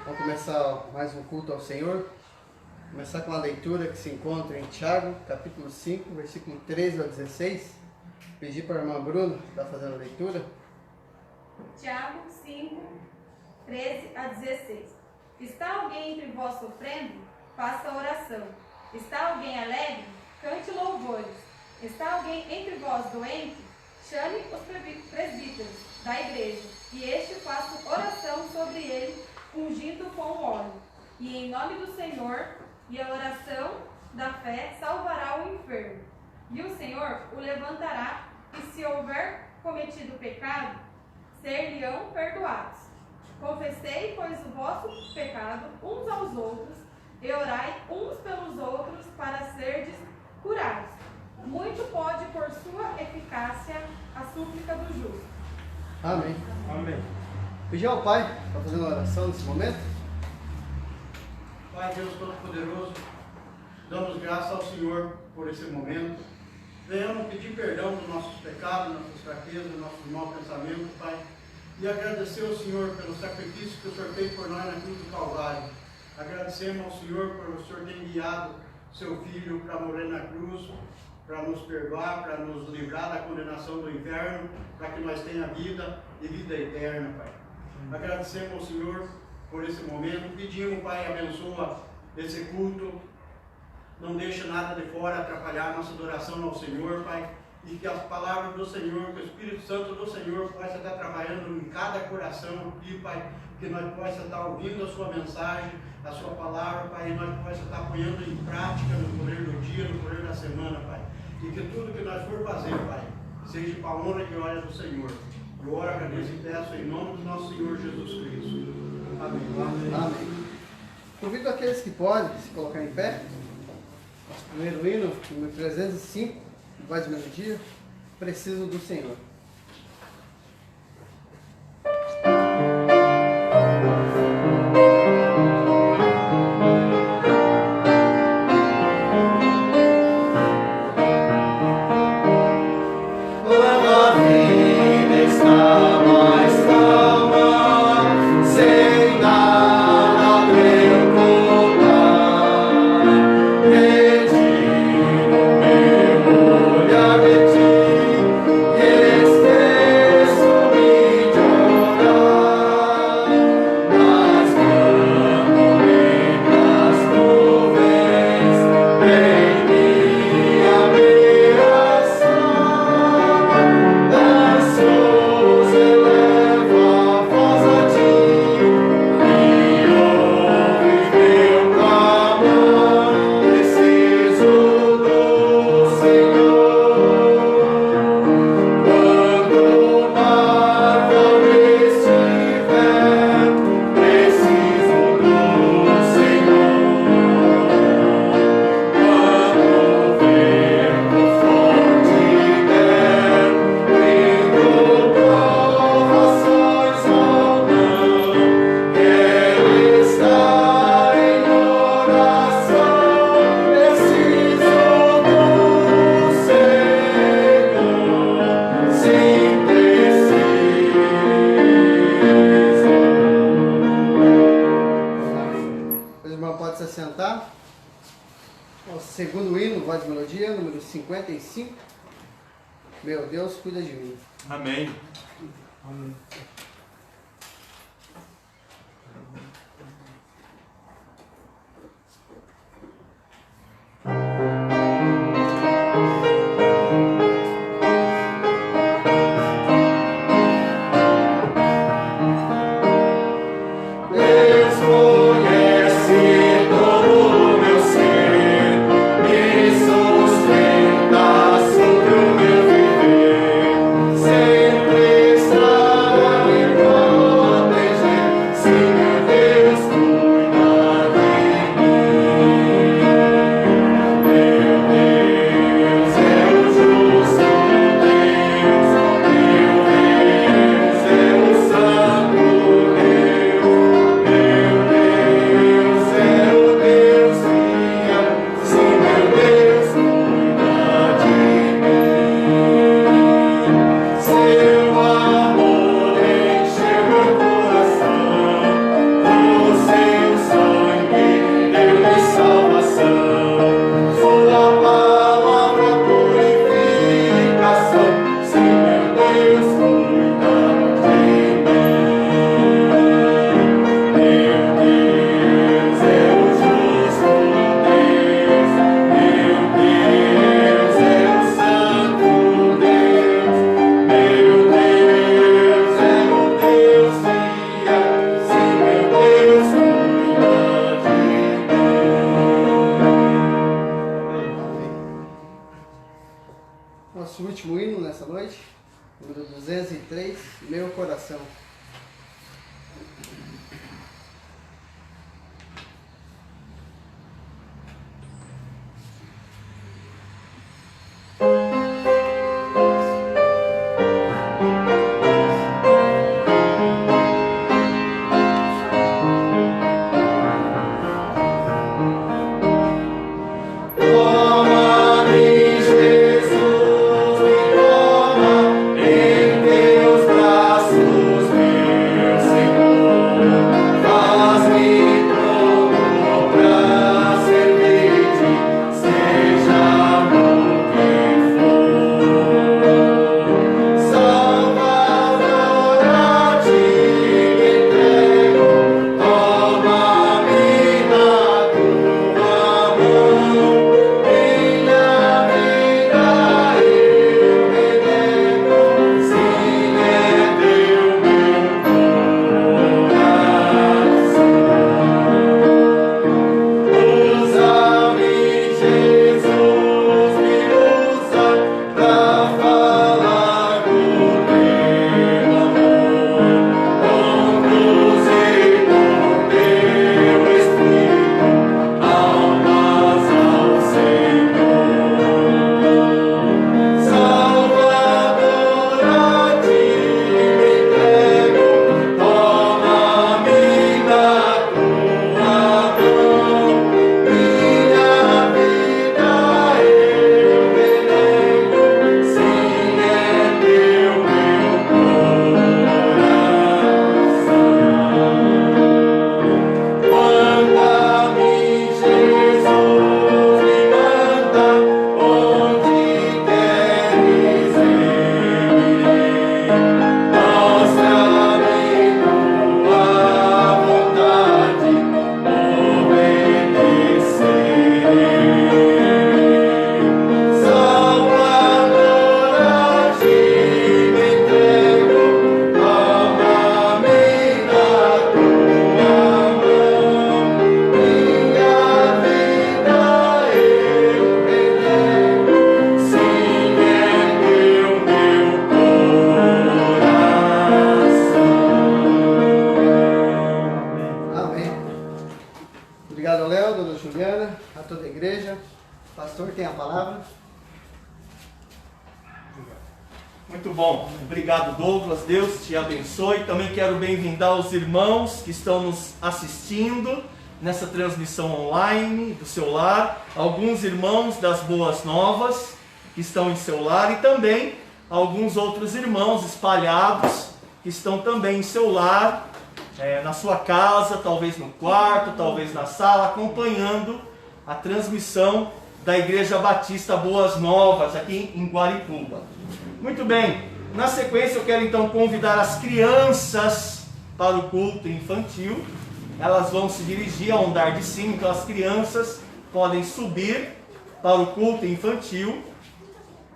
Vamos começar mais um culto ao Senhor. Começar com a leitura que se encontra em Tiago, capítulo 5, versículo 13 ao 16. Pedir para a irmã Bruna, que está fazendo a leitura. Tiago 5, 13 a 16. Está alguém entre vós sofrendo? Faça oração. Está alguém alegre? Cante louvores. Está alguém entre vós doente? Chame os presbíteros da igreja, e este faça oração sobre ele, ungindo com óleo. E em nome do Senhor, e a oração da fé salvará o enfermo. E o Senhor o levantará, e se houver cometido pecado, ser-lhe-ão perdoados. Confessei, pois, o vosso pecado uns aos outros, e orai uns pelos outros para serdes curados. Muito pode, por sua eficácia, a súplica do justo. Amém. Amém. Pedir ao Pai para fazer uma oração nesse momento. Pai Deus Todo-Poderoso, damos graças ao Senhor por esse momento. Venhamos pedir perdão dos nossos pecados, nossas fraquezas, nossos maus pensamentos, Pai. E agradecer ao Senhor pelo sacrifício que o Senhor fez por nós na cruz do Calvário. Agradecemos ao Senhor por o Senhor ter enviado seu Filho para morrer na cruz, para nos perdoar, para nos livrar da condenação do inferno, para que nós tenhamos vida e vida eterna, Pai. Agradecemos ao Senhor por esse momento, pedimos, Pai, abençoa esse culto, não deixa nada de fora atrapalhar a nossa adoração ao Senhor, Pai, e que as palavras do Senhor, que o Espírito Santo do Senhor possa estar trabalhando em cada coração aqui, Pai, que nós possa estar ouvindo a sua mensagem, a sua palavra, Pai, e nós possa estar apoiando em prática no correr do dia, no correr da semana, Pai, e que tudo que nós for fazer, Pai, seja para a honra e glória do Senhor. Eu oro, agradeço e peço em nome do nosso Senhor Jesus Cristo. Amém. Amém. Amém. Convido aqueles que podem se colocar em pé. Nosso primeiro hino, número 305, voz de melodia, Preciso do Senhor. Segundo hino, voz de melodia, número 55. Meu Deus, cuida de mim. Amém. Amém. Sempre estará. último hino nessa noite, número 203, Meu Coração. Obrigado, Léo, dona Juliana, a toda a igreja. Pastor, tem a palavra. Muito bom, obrigado, Douglas, Deus te abençoe. Também quero bem-vindar os irmãos que estão nos assistindo nessa transmissão online do seu lar, alguns irmãos das Boas Novas que estão em seu lar e também alguns outros irmãos espalhados que estão também em seu lar, na sua casa, talvez no quarto, talvez na sala, acompanhando a transmissão da Igreja Batista Boas Novas aqui em Guarituba. Muito bem, na sequência eu quero então convidar as crianças para o culto infantil. Elas vão se dirigir ao andar de cima, então as crianças podem subir para o culto infantil.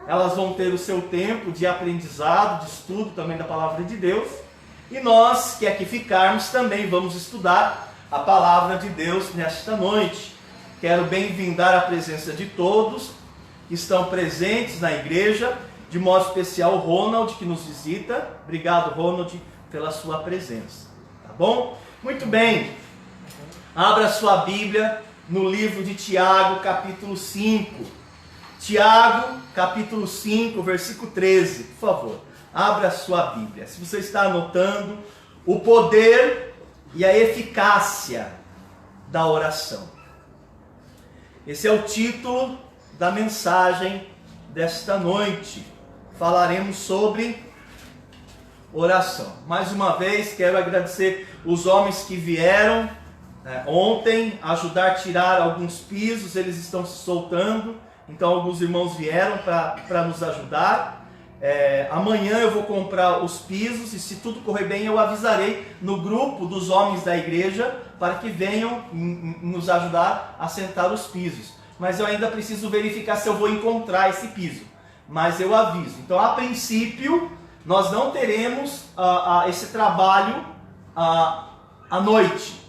Elas vão ter o seu tempo de aprendizado, de estudo também da Palavra de Deus. E nós que aqui ficarmos também vamos estudar a Palavra de Deus nesta noite. Quero bem-vindar a presença de todos que estão presentes na igreja, de modo especial o Ronald que nos visita. Obrigado, Ronald, pela sua presença. Tá bom? Muito bem. Abra sua Bíblia no livro de Tiago, capítulo 5. Tiago, capítulo 5, versículo 13, por favor. Abra sua Bíblia. Se você está anotando, o poder e a eficácia da oração. Esse é o título da mensagem desta noite. Falaremos sobre oração. Mais uma vez, quero agradecer os homens que vieram ontem ajudar a tirar alguns pisos. Eles estão se soltando, então alguns irmãos vieram para nos ajudar. Amanhã eu vou comprar os pisos e, se tudo correr bem, eu avisarei no grupo dos homens da igreja para que venham nos ajudar a sentar os pisos. Mas eu ainda preciso verificar se eu vou encontrar esse piso, mas eu aviso. Então, a princípio, nós não teremos esse trabalho à noite.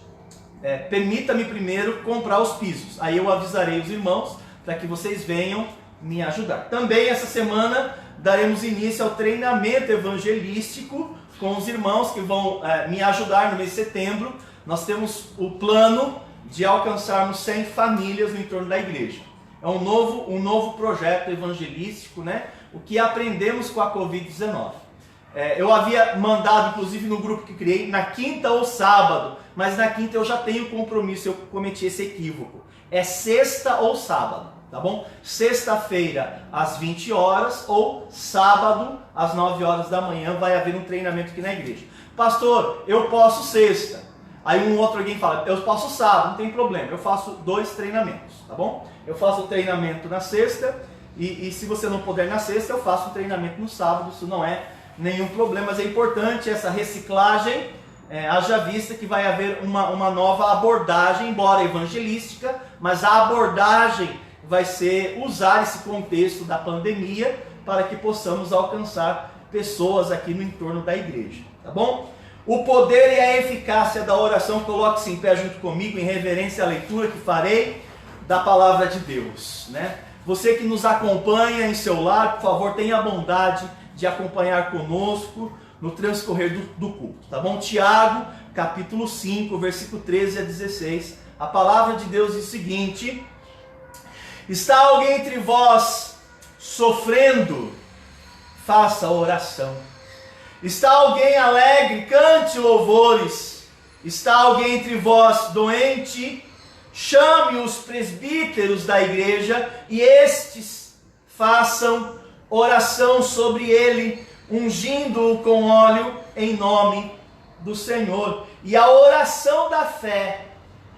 Permita-me primeiro comprar os pisos, aí eu avisarei os irmãos para que vocês venham me ajudar. Também essa semana daremos início ao treinamento evangelístico com os irmãos que vão me ajudar no mês de setembro. Nós temos o plano de alcançarmos 100 famílias no entorno da igreja. É um novo projeto evangelístico, né? O que aprendemos com a Covid-19. Eu havia mandado, inclusive no grupo que criei, na quinta ou sábado, mas na quinta eu já tenho compromisso, eu cometi esse equívoco. É sexta ou sábado, tá bom? Sexta-feira às 20 horas ou sábado às 9 horas da manhã vai haver um treinamento aqui na igreja. Pastor, eu posso sexta. Aí alguém fala, eu posso sábado, não tem problema, eu faço 2 treinamentos, tá bom? Eu faço o treinamento na sexta e se você não puder na sexta, eu faço o treinamento no sábado, isso não é nenhum problema, mas é importante essa reciclagem, haja vista que vai haver uma nova abordagem, embora evangelística, mas a abordagem vai ser usar esse contexto da pandemia para que possamos alcançar pessoas aqui no entorno da igreja, tá bom? O poder e a eficácia da oração, coloque-se em pé junto comigo, em reverência à leitura que farei da palavra de Deus, né? Você que nos acompanha em seu lar, por favor, tenha a bondade de acompanhar conosco no transcorrer do culto, tá bom? Tiago, capítulo 5, versículo 13 a 16, a palavra de Deus diz o seguinte: está alguém entre vós sofrendo? Faça oração. Está alguém alegre? Cante louvores. Está alguém entre vós doente? Chame os presbíteros da igreja e estes façam oração sobre ele, ungindo-o com óleo em nome do Senhor. E a oração da fé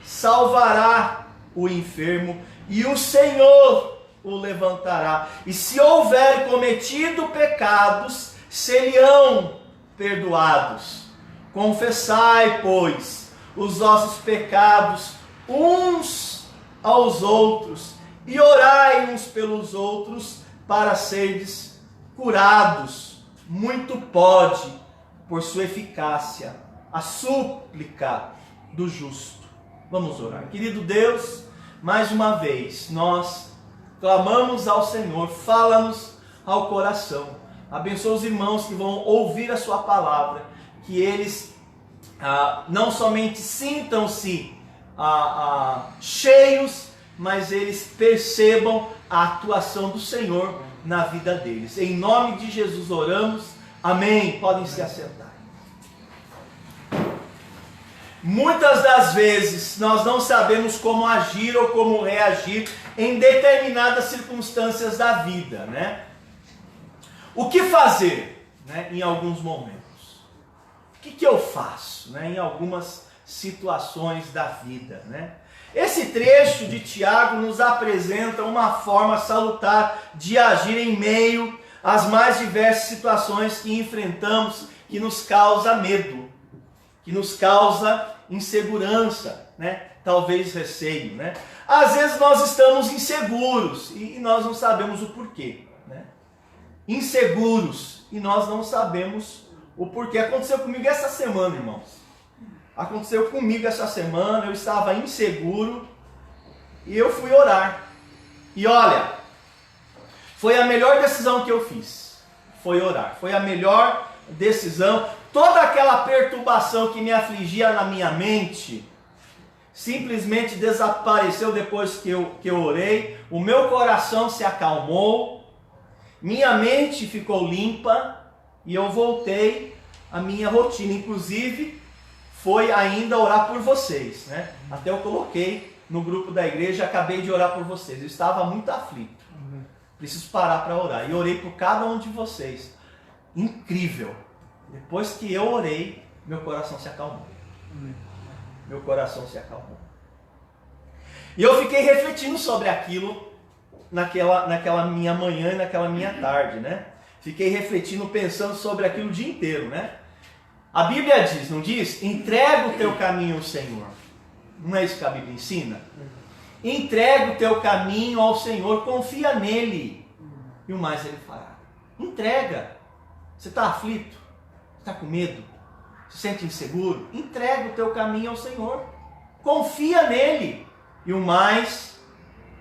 salvará o enfermo e o Senhor o levantará. E se houver cometido pecados, serão perdoados. Confessai, pois, os vossos pecados uns aos outros e orai uns pelos outros para serdes curados. Muito pode, por sua eficácia, a súplica do justo. Vamos orar. Querido Deus, mais uma vez nós clamamos ao Senhor, fala-nos ao coração. Abençoa os irmãos que vão ouvir a sua palavra, que eles não somente sintam-se cheios, mas eles percebam a atuação do Senhor na vida deles. Em nome de Jesus oramos. Amém. Podem se assentar. Muitas das vezes nós não sabemos como agir ou como reagir em determinadas circunstâncias da vida, né? O que fazer, né, em alguns momentos? O que eu faço, né, em algumas situações da vida, né? Esse trecho de Tiago nos apresenta uma forma salutar de agir em meio às mais diversas situações que enfrentamos, que nos causa medo, que nos causa insegurança, né? Talvez receio, né? Às vezes nós estamos inseguros e nós não sabemos o porquê, né? Inseguros e nós não sabemos o porquê. Aconteceu comigo essa semana, irmãos. Aconteceu comigo essa semana, eu estava inseguro e eu fui orar. E olha, foi a melhor decisão que eu fiz, foi orar. Foi a melhor decisão. Toda aquela perturbação que me afligia na minha mente simplesmente desapareceu depois que eu orei. O meu coração se acalmou, minha mente ficou limpa e eu voltei à minha rotina. Inclusive, foi ainda orar por vocês, né? Até eu coloquei no grupo da igreja, acabei de orar por vocês. Eu estava muito aflito. Preciso parar para orar. E orei por cada um de vocês. Incrível. Depois que eu orei, meu coração se acalmou. Meu coração se acalmou. E eu fiquei refletindo sobre aquilo naquela minha manhã e naquela minha tarde, né? Fiquei refletindo, pensando sobre aquilo o dia inteiro, né? A Bíblia diz, não diz? Entrega o teu caminho ao Senhor. Não é isso que a Bíblia ensina? Entrega o teu caminho ao Senhor, confia nele e o mais ele fará. Entrega. Você está aflito? Está com medo? Se sente inseguro? Entrega o teu caminho ao Senhor. Confia nele e o mais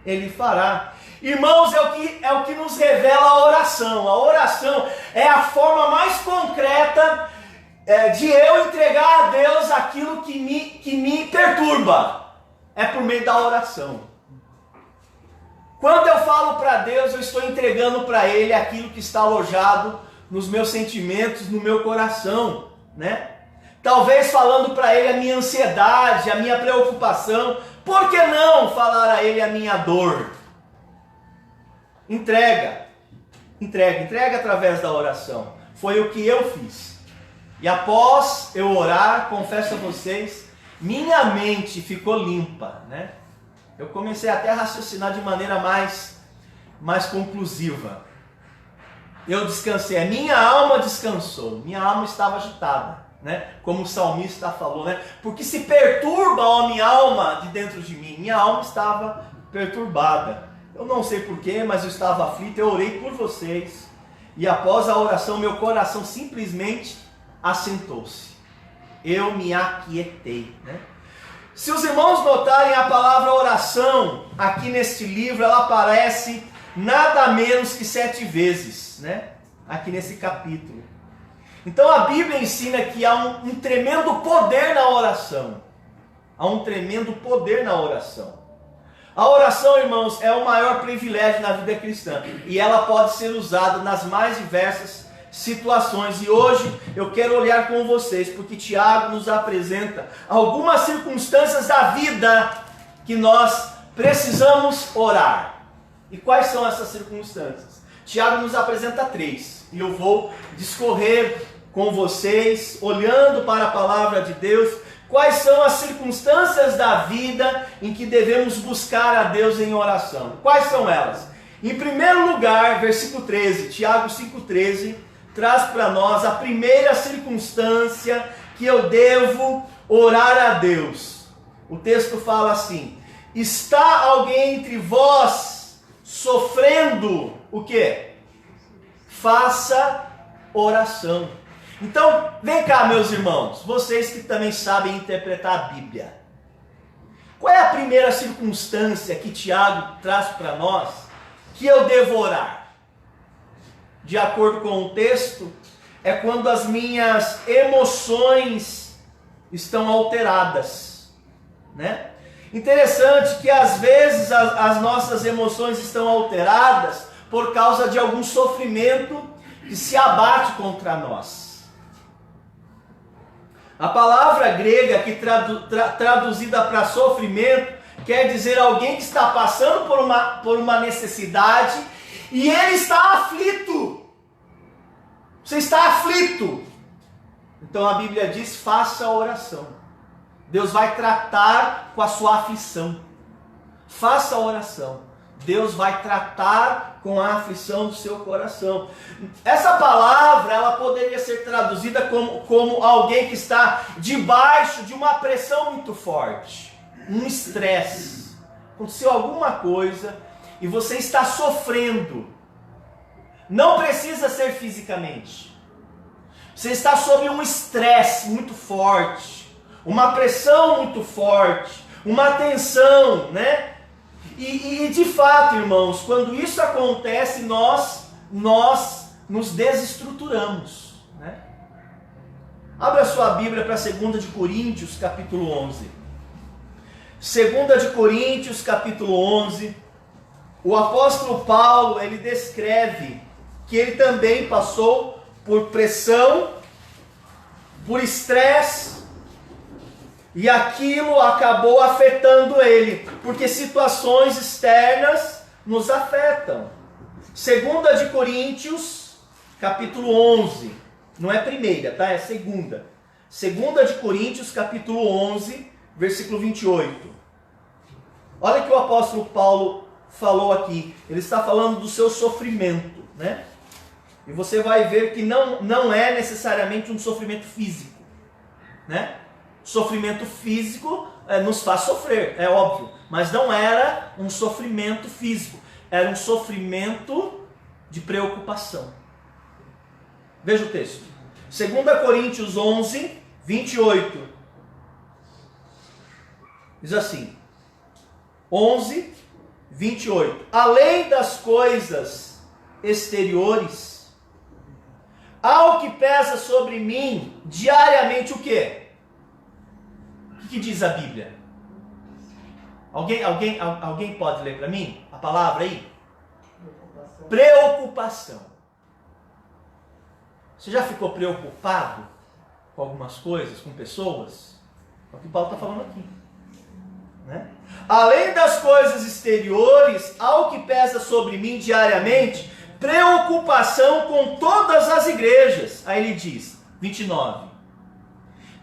ele fará. Irmãos, é o que nos revela a oração. A oração é a forma mais concreta de eu entregar a Deus aquilo que me perturba. É por meio da oração. Quando eu falo para Deus, eu estou entregando para Ele aquilo que está alojado nos meus sentimentos, no meu coração, né? Talvez falando para Ele a minha ansiedade, a minha preocupação. Por que não falar a Ele a minha dor? Entrega através da oração. Foi o que eu fiz. E após eu orar, confesso a vocês, minha mente ficou limpa, né? Eu comecei até a raciocinar de maneira mais conclusiva. Eu descansei, a minha alma descansou, minha alma estava agitada, né? Como o salmista falou, né? Porque se perturba a minha alma de dentro de mim, minha alma estava perturbada. Eu não sei porquê, mas eu estava aflito, eu orei por vocês. E após a oração, meu coração simplesmente assentou-se. Eu me aquietei, né? Se os irmãos notarem a palavra oração, aqui neste livro, ela aparece nada menos que 7 vezes, né? Aqui nesse capítulo. Então a Bíblia ensina que há um tremendo poder na oração. Há um tremendo poder na oração. A oração, irmãos, é o maior privilégio na vida cristã. E ela pode ser usada nas mais diversas situações. E hoje eu quero olhar com vocês, porque Tiago nos apresenta algumas circunstâncias da vida que nós precisamos orar. E quais são essas circunstâncias? Tiago nos apresenta 3. E eu vou discorrer com vocês, olhando para a palavra de Deus, quais são as circunstâncias da vida em que devemos buscar a Deus em oração. Quais são elas? Em primeiro lugar, versículo 13, Tiago 5,13, traz para nós a primeira circunstância que eu devo orar a Deus. O texto fala assim: está alguém entre vós sofrendo o quê? Faça oração. Então, vem cá, meus irmãos, vocês que também sabem interpretar a Bíblia. Qual é a primeira circunstância que Tiago traz para nós que eu devo orar? De acordo com o texto, é quando as minhas emoções estão alteradas, né? Interessante que às vezes as nossas emoções estão alteradas por causa de algum sofrimento que se abate contra nós. A palavra grega que traduzida para sofrimento quer dizer alguém que está passando por uma necessidade e ele está aflito. Você está aflito. Então a Bíblia diz: faça a oração. Deus vai tratar com a sua aflição. Faça a oração. Deus vai tratar com a aflição do seu coração. Essa palavra, ela poderia ser traduzida como alguém que está debaixo de uma pressão muito forte, um estresse. Aconteceu alguma coisa e você está sofrendo. Não precisa ser fisicamente. Você está sob um estresse muito forte, uma pressão muito forte, uma tensão, né? E de fato, irmãos, quando isso acontece, nós nos desestruturamos, né? Abra sua Bíblia para 2 de Coríntios, capítulo 11. 2 de Coríntios, capítulo 11. O apóstolo Paulo, ele descreve que ele também passou por pressão, por estresse, e aquilo acabou afetando ele, porque situações externas nos afetam. 2 de Coríntios, capítulo 11. Não é primeira, tá? É segunda. 2 de Coríntios, capítulo 11, versículo 28. Olha o que o apóstolo Paulo falou aqui. Ele está falando do seu sofrimento, né? E você vai ver que não é necessariamente um sofrimento físico, né? Sofrimento físico nos faz sofrer, é óbvio, mas não era um sofrimento físico, era um sofrimento de preocupação. Veja o texto, 2 Coríntios 11, 28, diz assim, 11, 28. Além das coisas exteriores, ao que pesa sobre mim diariamente o quê? O que diz a Bíblia? Alguém pode ler para mim a palavra aí? Preocupação. Você já ficou preocupado com algumas coisas, com pessoas? É o que Paulo está falando aqui. Né? Além das coisas exteriores, ao que pesa sobre mim diariamente, preocupação com todas as igrejas. Aí ele diz, 29.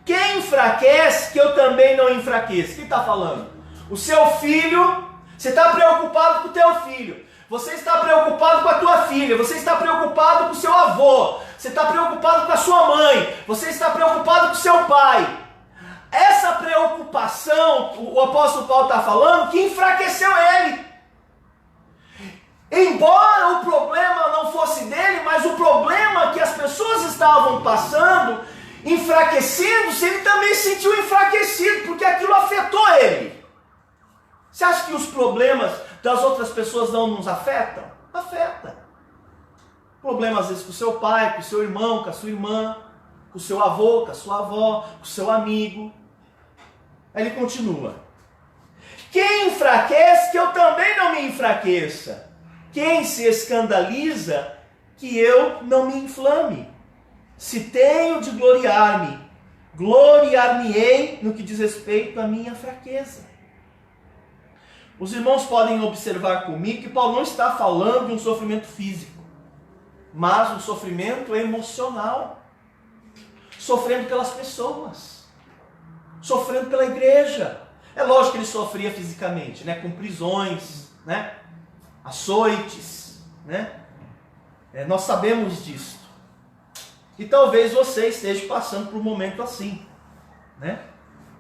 Quem enfraquece, que eu também não enfraqueça. Quem está falando? O seu filho, você está preocupado com o teu filho. Você está preocupado com a tua filha. Você está preocupado com o seu avô. Você está preocupado com a sua mãe. Você está preocupado com o seu pai. Essa preocupação, o apóstolo Paulo está falando, que enfraqueceu ele. Embora o problema não fosse dele, mas o problema que as pessoas estavam passando, enfraquecendo-se, ele também se sentiu enfraquecido, porque aquilo afetou ele. Você acha que os problemas das outras pessoas não nos afetam? Afeta. Problema às vezes com o seu pai, com o seu irmão, com a sua irmã, com o seu avô, com a sua avó, com o seu amigo. Aí ele continua. Quem enfraquece, que eu também não me enfraqueça. Quem se escandaliza, que eu não me inflame. Se tenho de gloriar-me, gloriar-me-ei no que diz respeito à minha fraqueza. Os irmãos podem observar comigo que Paulo não está falando de um sofrimento físico, mas um sofrimento emocional. Sofrendo pelas pessoas, sofrendo pela igreja. É lógico que ele sofria fisicamente, né? Com prisões, né? Açoites, né? Nós sabemos disso. E talvez você esteja passando por um momento assim, né?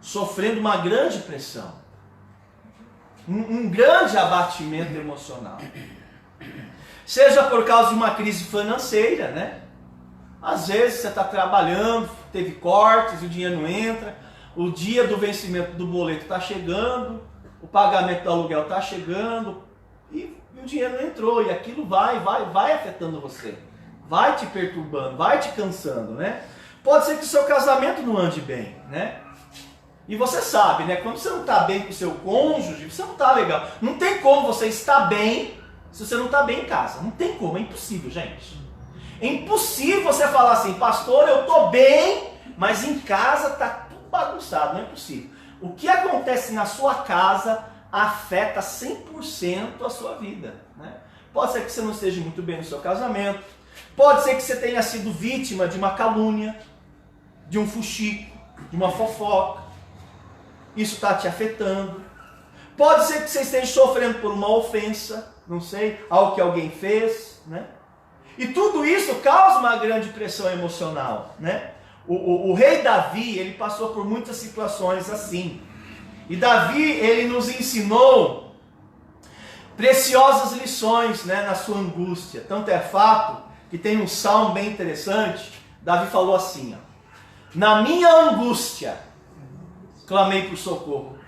Sofrendo uma grande pressão, um grande abatimento emocional. Seja por causa de uma crise financeira, né? Às vezes você está trabalhando, teve cortes, o dinheiro não entra, o dia do vencimento do boleto está chegando, o pagamento do aluguel está chegando e o dinheiro não entrou, e aquilo vai afetando você, vai te perturbando, vai te cansando, né? Pode ser que o seu casamento não ande bem, né? E você sabe, né? Quando você não está bem com o seu cônjuge, você não está legal. Não tem como você estar bem se você não está bem em casa. Não tem como, é impossível, gente. É impossível você falar assim, pastor, eu estou bem, mas em casa está tudo bagunçado. Não é possível. O que acontece na sua casa afeta 100% a sua vida, né? Pode ser que você não esteja muito bem no seu casamento. Pode ser que você tenha sido vítima de uma calúnia, de um fuxico, de uma fofoca. Isso está te afetando. Pode ser que você esteja sofrendo por uma ofensa, não sei, algo que alguém fez, né? E tudo isso causa uma grande pressão emocional, né? O rei Davi, ele passou por muitas situações assim. E Davi, ele nos ensinou preciosas lições, né, na sua angústia. Tanto é fato que tem um salmo bem interessante. Davi falou assim, ó, na minha angústia clamei por socorro,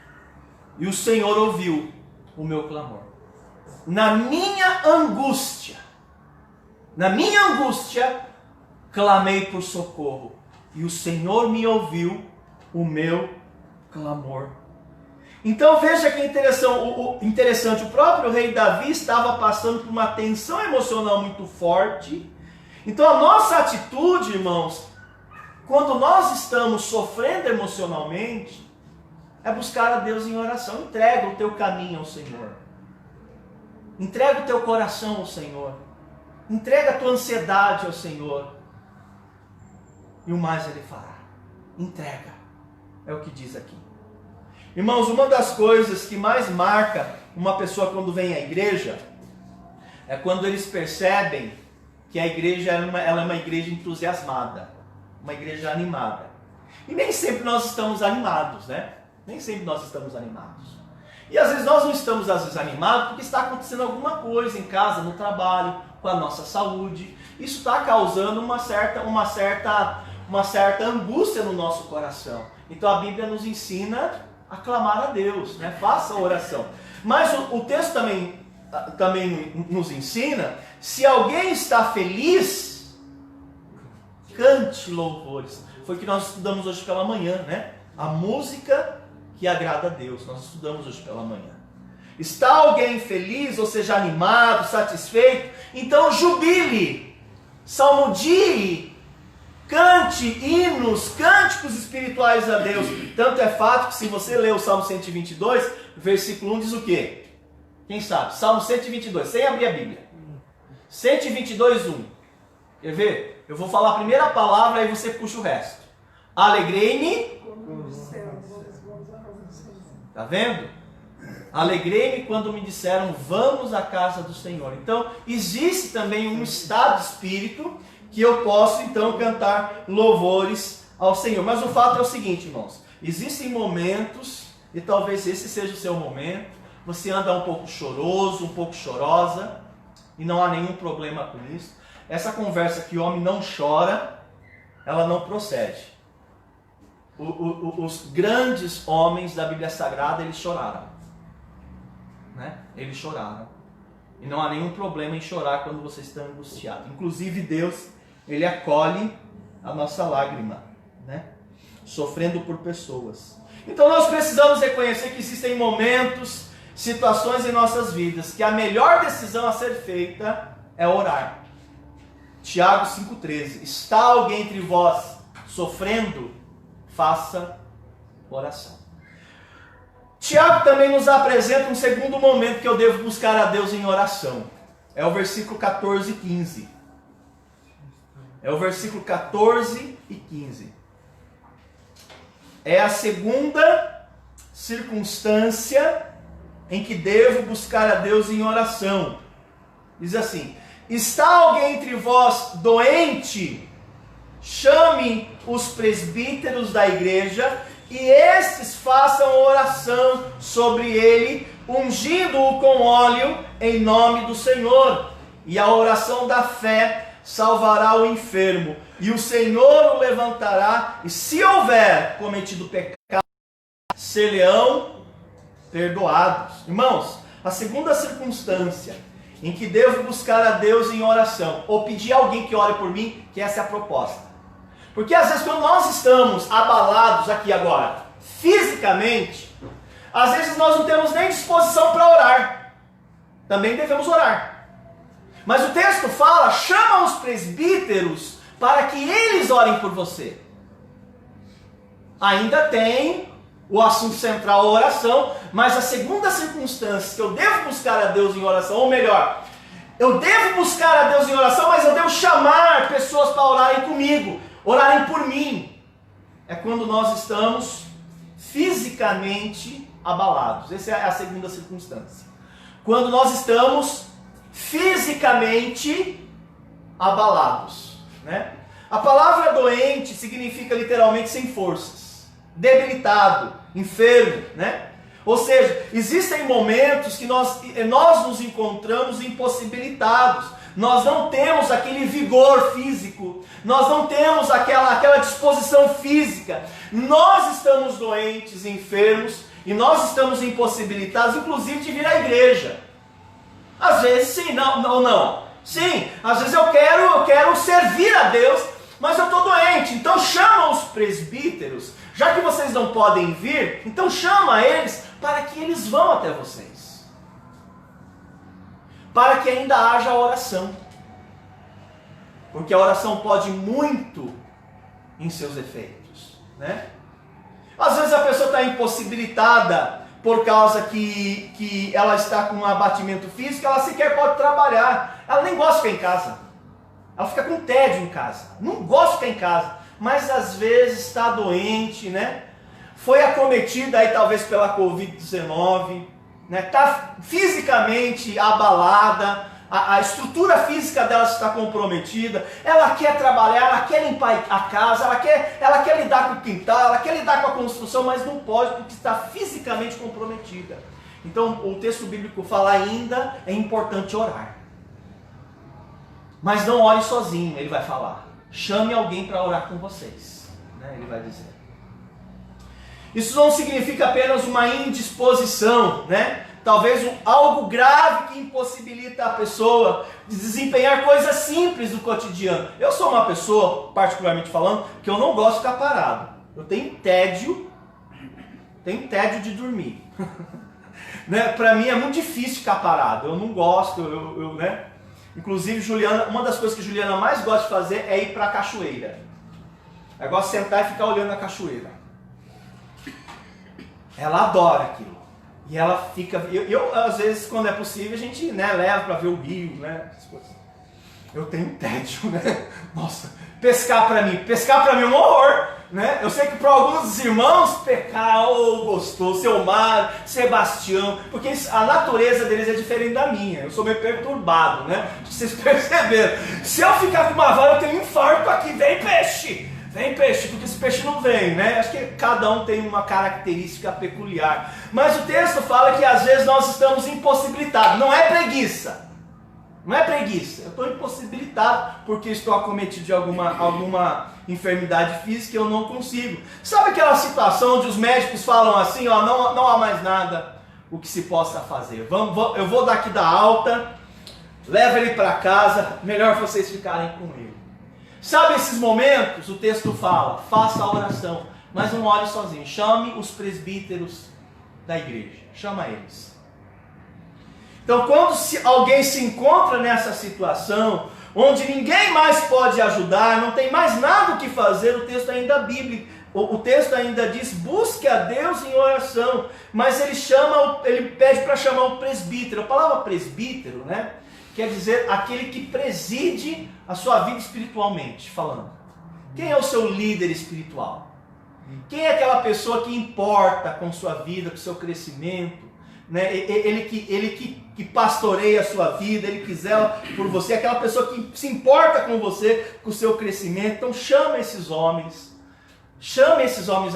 e o Senhor ouviu o meu clamor. Na minha angústia clamei por socorro, e o Senhor me ouviu o meu clamor. Então veja que interessante, o próprio rei Davi estava passando por uma tensão emocional muito forte. Então a nossa atitude, irmãos, quando nós estamos sofrendo emocionalmente, é buscar a Deus em oração. Entrega o teu caminho ao Senhor. Entrega o teu coração ao Senhor. Entrega a tua ansiedade ao Senhor. E o mais Ele fará. Entrega. É o que diz aqui. Irmãos, uma das coisas que mais marca uma pessoa quando vem à igreja é quando eles percebem que a igreja ela é uma igreja entusiasmada, uma igreja animada. E nem sempre nós estamos animados, né? Nem sempre nós estamos animados. E às vezes nós não estamos animados porque está acontecendo alguma coisa em casa, no trabalho, com a nossa saúde. Isso está causando uma certa angústia no nosso coração. Então a Bíblia nos ensina a clamar a Deus, né? Faça a oração. Mas o texto também nos ensina, se alguém está feliz, cante louvores. Foi o que nós estudamos hoje pela manhã, né? A música que agrada a Deus, nós estudamos hoje pela manhã. Está alguém feliz, ou seja, animado, satisfeito? Então jubile, salmodie, cante hinos, cânticos espirituais a Deus. Tanto é fato que se você ler o Salmo 122, versículo 1 diz o quê? Quem sabe? Salmo 122, sem abrir a Bíblia. 122, 1. Quer ver? Eu vou falar a primeira palavra e você puxa o resto. Alegrei-me. Está vendo? Alegrei-me quando me disseram, vamos à casa do Senhor. Então, existe também um estado de espírito que eu posso, então, cantar louvores ao Senhor. Mas o fato é o seguinte, irmãos. Existem momentos, e talvez esse seja o seu momento, você anda um pouco choroso, um pouco chorosa, e não há nenhum problema com isso. Essa conversa que o homem não chora, ela não procede. Os grandes homens da Bíblia Sagrada, eles choraram. Né? Eles choraram. E não há nenhum problema em chorar quando você está angustiado. Inclusive Deus, Ele acolhe a nossa lágrima, né? Sofrendo por pessoas. Então nós precisamos reconhecer que existem momentos, situações em nossas vidas, que a melhor decisão a ser feita é orar. Tiago 5,13. Está alguém entre vós sofrendo? Faça oração. Tiago também nos apresenta um segundo momento que eu devo buscar a Deus em oração. É o versículo 14 e 15. É o versículo 14 e 15. É a segunda circunstância em que devo buscar a Deus em oração. Diz assim: está alguém entre vós doente? Chame os presbíteros da igreja e estes façam oração sobre ele, ungindo-o com óleo em nome do Senhor. E a oração da fé salvará o enfermo, e o Senhor o levantará, e se houver cometido pecado, ser-lhe-ão perdoados. Irmãos, a segunda circunstância em que devo buscar a Deus em oração, ou pedir a alguém que ore por mim, que essa é a proposta. Porque às vezes quando nós estamos abalados aqui agora, fisicamente, às vezes nós não temos nem disposição para orar. Também devemos orar. Mas o texto fala, chama os presbíteros para que eles orem por você. Ainda tem o assunto central, a oração, mas a segunda circunstância que eu devo buscar a Deus em oração, ou melhor, eu devo buscar a Deus em oração, mas eu devo chamar pessoas para orarem comigo, orarem por mim. É quando nós estamos fisicamente abalados. Essa é a segunda circunstância. Quando nós estamos fisicamente abalados, né? A palavra doente significa literalmente sem forças, debilitado, enfermo, né? Ou seja, existem momentos que nós nos encontramos impossibilitados. Nós não temos aquele vigor físico, nós não temos aquela disposição física. Nós estamos doentes, enfermos, e nós estamos impossibilitados, inclusive, de vir à igreja. Às vezes sim, não. Sim, às vezes eu quero servir a Deus, mas eu estou doente. Então chama os presbíteros, já que vocês não podem vir, então chama eles para que eles vão até vocês. Para que ainda haja oração. Porque a oração pode muito em seus efeitos, né? Às vezes a pessoa está impossibilitada por causa que ela está com um abatimento físico, ela sequer pode trabalhar. Ela nem gosta de ficar em casa. Ela fica com tédio em casa. Não gosta de ficar em casa. Mas às vezes está doente, né? Foi acometida aí talvez pela Covid-19, né? Está fisicamente abalada. A estrutura física dela está comprometida, ela quer trabalhar, ela quer limpar a casa, ela quer lidar com o quintal, ela quer lidar com a construção, mas não pode porque está fisicamente comprometida. Então o texto bíblico fala ainda, é importante orar. Mas não ore sozinho, ele vai falar. Chame alguém para orar com vocês, né? Ele vai dizer. Isso não significa apenas uma indisposição, né? Talvez algo grave que impossibilita a pessoa de desempenhar coisas simples do cotidiano. Eu sou uma pessoa, particularmente falando, que eu não gosto de ficar parado. Eu tenho tédio de dormir. Né? Para mim é muito difícil ficar parado. Eu não gosto, né? Inclusive, Juliana, uma das coisas que Juliana mais gosta de fazer é ir para a cachoeira. Ela gosta de sentar e ficar olhando a cachoeira. Ela adora aquilo. E ela fica... Eu às vezes, quando é possível, a gente, né, leva para ver o rio, né? Essas coisas. Eu tenho tédio, né? Nossa, pescar para mim é um horror, né? Eu sei que para alguns irmãos, pecar, gostoso, seu Mário, Sebastião, porque a natureza deles é diferente da minha. Eu sou meio perturbado, né? Vocês perceberam. Se eu ficar com uma vara, eu tenho um infarto aqui. Vem peixe! Vem peixe, porque esse peixe não vem, né? Acho que cada um tem uma característica peculiar. Mas o texto fala que às vezes nós estamos impossibilitados. Não é preguiça. Não é preguiça. Eu estou impossibilitado porque estou acometido de alguma enfermidade física e eu não consigo. Sabe aquela situação onde os médicos falam assim, ó, não há mais nada o que se possa fazer. Eu vou daqui da alta, leva ele para casa, melhor vocês ficarem com ele. Sabe esses momentos? O texto fala, faça a oração, mas não ore sozinho. Chame os presbíteros da igreja. Chama eles. Então, quando alguém se encontra nessa situação, onde ninguém mais pode ajudar, não tem mais nada o que fazer, o texto ainda bíblico, o texto ainda diz, busque a Deus em oração, mas ele pede para chamar o presbítero. A palavra presbítero, né, quer dizer aquele que preside a sua vida espiritualmente, falando. Quem é o seu líder espiritual? Quem é aquela pessoa que importa com sua vida, com seu crescimento? Né? Ele que pastoreia a sua vida, ele que zela por você, aquela pessoa que se importa com você, com o seu crescimento. Então chame esses homens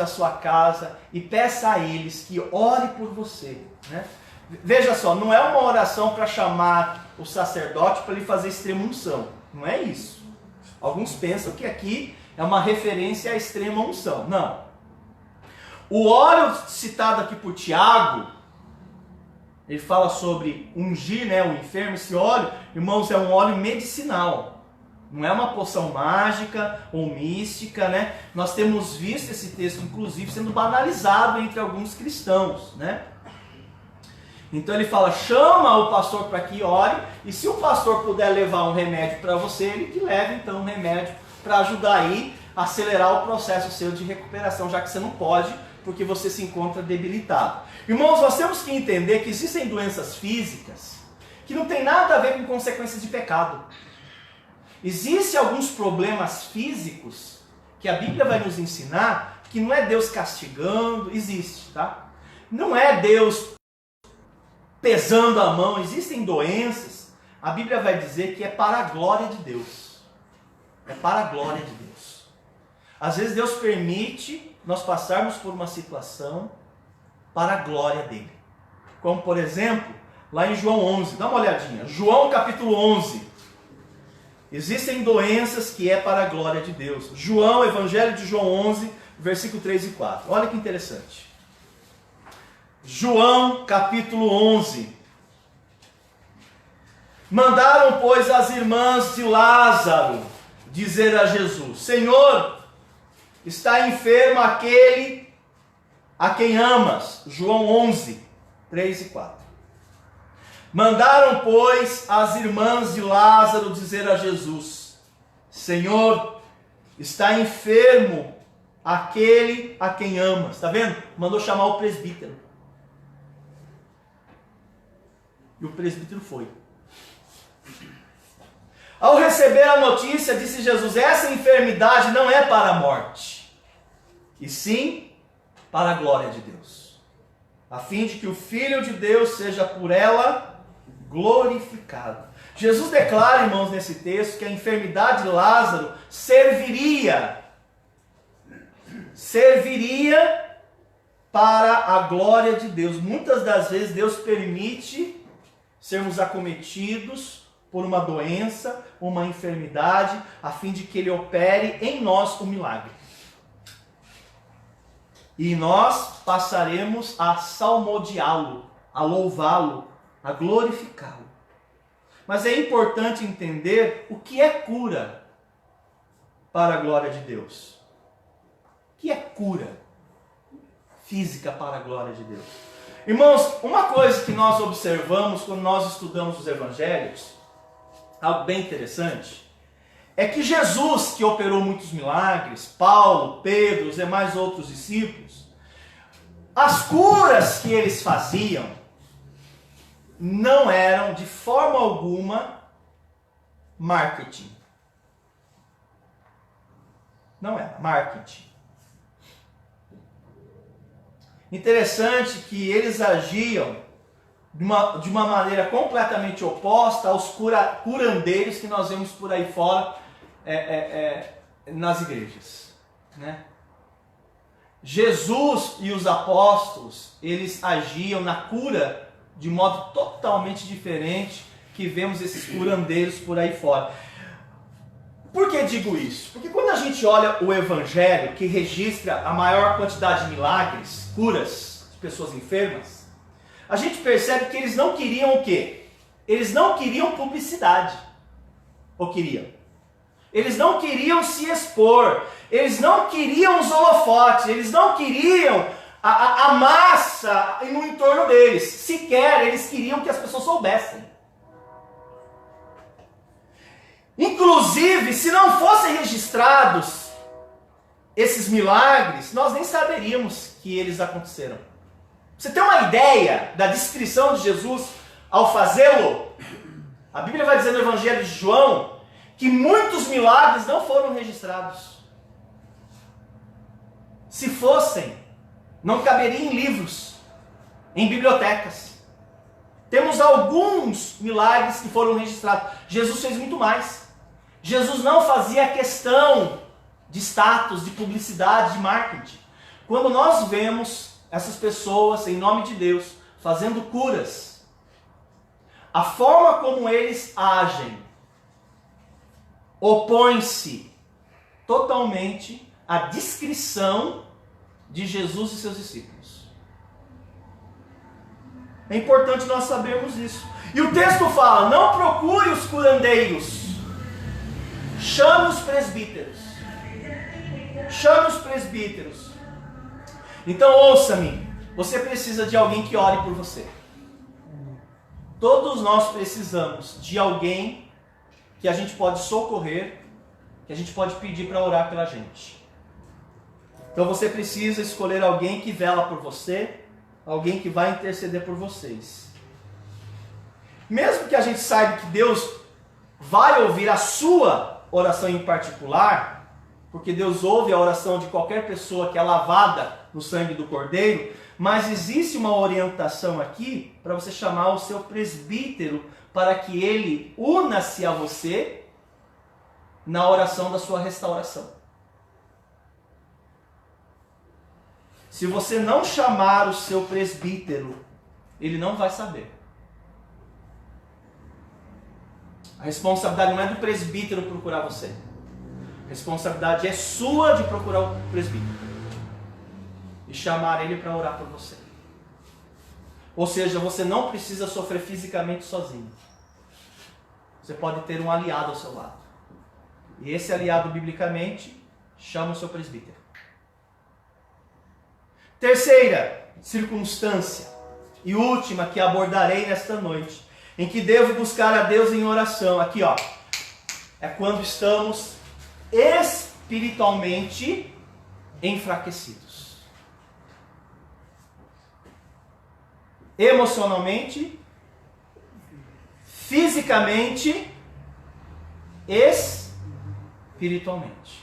à sua casa e peça a eles que ore por você. Né? Veja só, não é uma oração para chamar o sacerdote para ele fazer extrema unção, não é isso. Alguns pensam que aqui é uma referência à extrema unção, não. O óleo citado aqui por Tiago, ele fala sobre ungir, né, o enfermo. Esse óleo, irmãos, é um óleo medicinal. Não é uma poção mágica ou mística, né? Nós temos visto esse texto, inclusive, sendo banalizado entre alguns cristãos, né? Então ele fala, chama o pastor para que ore, e se o pastor puder levar um remédio para você, ele que leve então um remédio para ajudar aí a acelerar o processo seu de recuperação, já que você não pode, porque você se encontra debilitado. Irmãos, nós temos que entender que existem doenças físicas que não tem nada a ver com consequências de pecado. Existem alguns problemas físicos que a Bíblia vai nos ensinar que não é Deus castigando, existe, tá? Não é Deus pesando a mão, existem doenças, a Bíblia vai dizer que é para a glória de Deus. É para a glória de Deus. Às vezes Deus permite nós passarmos por uma situação para a glória dele. Como por exemplo, lá em João 11, dá uma olhadinha, João capítulo 11. Existem doenças que é para a glória de Deus. João, Evangelho de João 11, versículo 3 e 4. Olha que interessante. João capítulo 11. Mandaram, pois, as irmãs de Lázaro dizer a Jesus, Senhor, está enfermo aquele a quem amas. João 11, 3 e 4. Mandaram, pois, as irmãs de Lázaro dizer a Jesus, Senhor, está enfermo aquele a quem amas. Está vendo? Mandou chamar o presbítero. E o presbítero foi. Ao receber a notícia, disse Jesus, essa enfermidade não é para a morte, e sim para a glória de Deus, a fim de que o Filho de Deus seja por ela glorificado. Jesus declara, irmãos, nesse texto, que a enfermidade de Lázaro serviria para a glória de Deus. Muitas das vezes Deus permite sermos acometidos por uma doença, uma enfermidade, a fim de que Ele opere em nós o milagre. E nós passaremos a salmodiá-lo, a louvá-lo, a glorificá-lo. Mas é importante entender o que é cura para a glória de Deus. O que é cura física para a glória de Deus? Irmãos, uma coisa que nós observamos quando nós estudamos os evangelhos, algo bem interessante, é que Jesus, que operou muitos milagres, Paulo, Pedro, os demais outros discípulos, as curas que eles faziam não eram de forma alguma marketing. Não era marketing. Interessante que eles agiam de uma maneira completamente oposta aos curandeiros que nós vemos por aí fora nas igrejas, né? Jesus e os apóstolos, eles agiam na cura de modo totalmente diferente que vemos esses curandeiros por aí fora. Por que digo isso? Porque quando a gente olha o Evangelho, que registra a maior quantidade de milagres, curas de pessoas enfermas, a gente percebe que eles não queriam o quê? Eles não queriam publicidade. Ou queriam? Eles não queriam se expor. Eles não queriam os holofotes. Eles não queriam a massa no entorno deles. Sequer eles queriam que as pessoas soubessem. Inclusive, se não fossem registrados esses milagres, nós nem saberíamos que eles aconteceram. Você tem uma ideia da descrição de Jesus ao fazê-lo? A Bíblia vai dizer no Evangelho de João que muitos milagres não foram registrados. Se fossem, não caberiam em livros, em bibliotecas. Temos alguns milagres que foram registrados. Jesus fez muito mais. Jesus não fazia questão de status, de publicidade, de marketing. Quando nós vemos essas pessoas, em nome de Deus, fazendo curas, a forma como eles agem opõe-se totalmente à descrição de Jesus e seus discípulos. É importante nós sabermos isso. E o texto fala: não procure os curandeiros, chame os presbíteros. Chame os presbíteros. Então ouça-me, você precisa de alguém que ore por você. Todos nós precisamos de alguém que a gente pode socorrer, que a gente pode pedir para orar pela gente. Então você precisa escolher alguém que vela por você, alguém que vai interceder por vocês. Mesmo que a gente saiba que Deus vai ouvir a sua oração em particular, porque Deus ouve a oração de qualquer pessoa que é lavada no sangue do Cordeiro, mas existe uma orientação aqui para você chamar o seu presbítero para que ele una-se a você na oração da sua restauração. Se você não chamar o seu presbítero, ele não vai saber. A responsabilidade não é do presbítero procurar você. A responsabilidade é sua de procurar o presbítero e chamar ele para orar por você. Ou seja, você não precisa sofrer fisicamente sozinho. Você pode ter um aliado ao seu lado. E esse aliado, biblicamente, chama o seu presbítero. Terceira circunstância e última que abordarei nesta noite, em que devo buscar a Deus em oração. Aqui, ó, é quando estamos espiritualmente enfraquecidos. Emocionalmente, fisicamente, espiritualmente.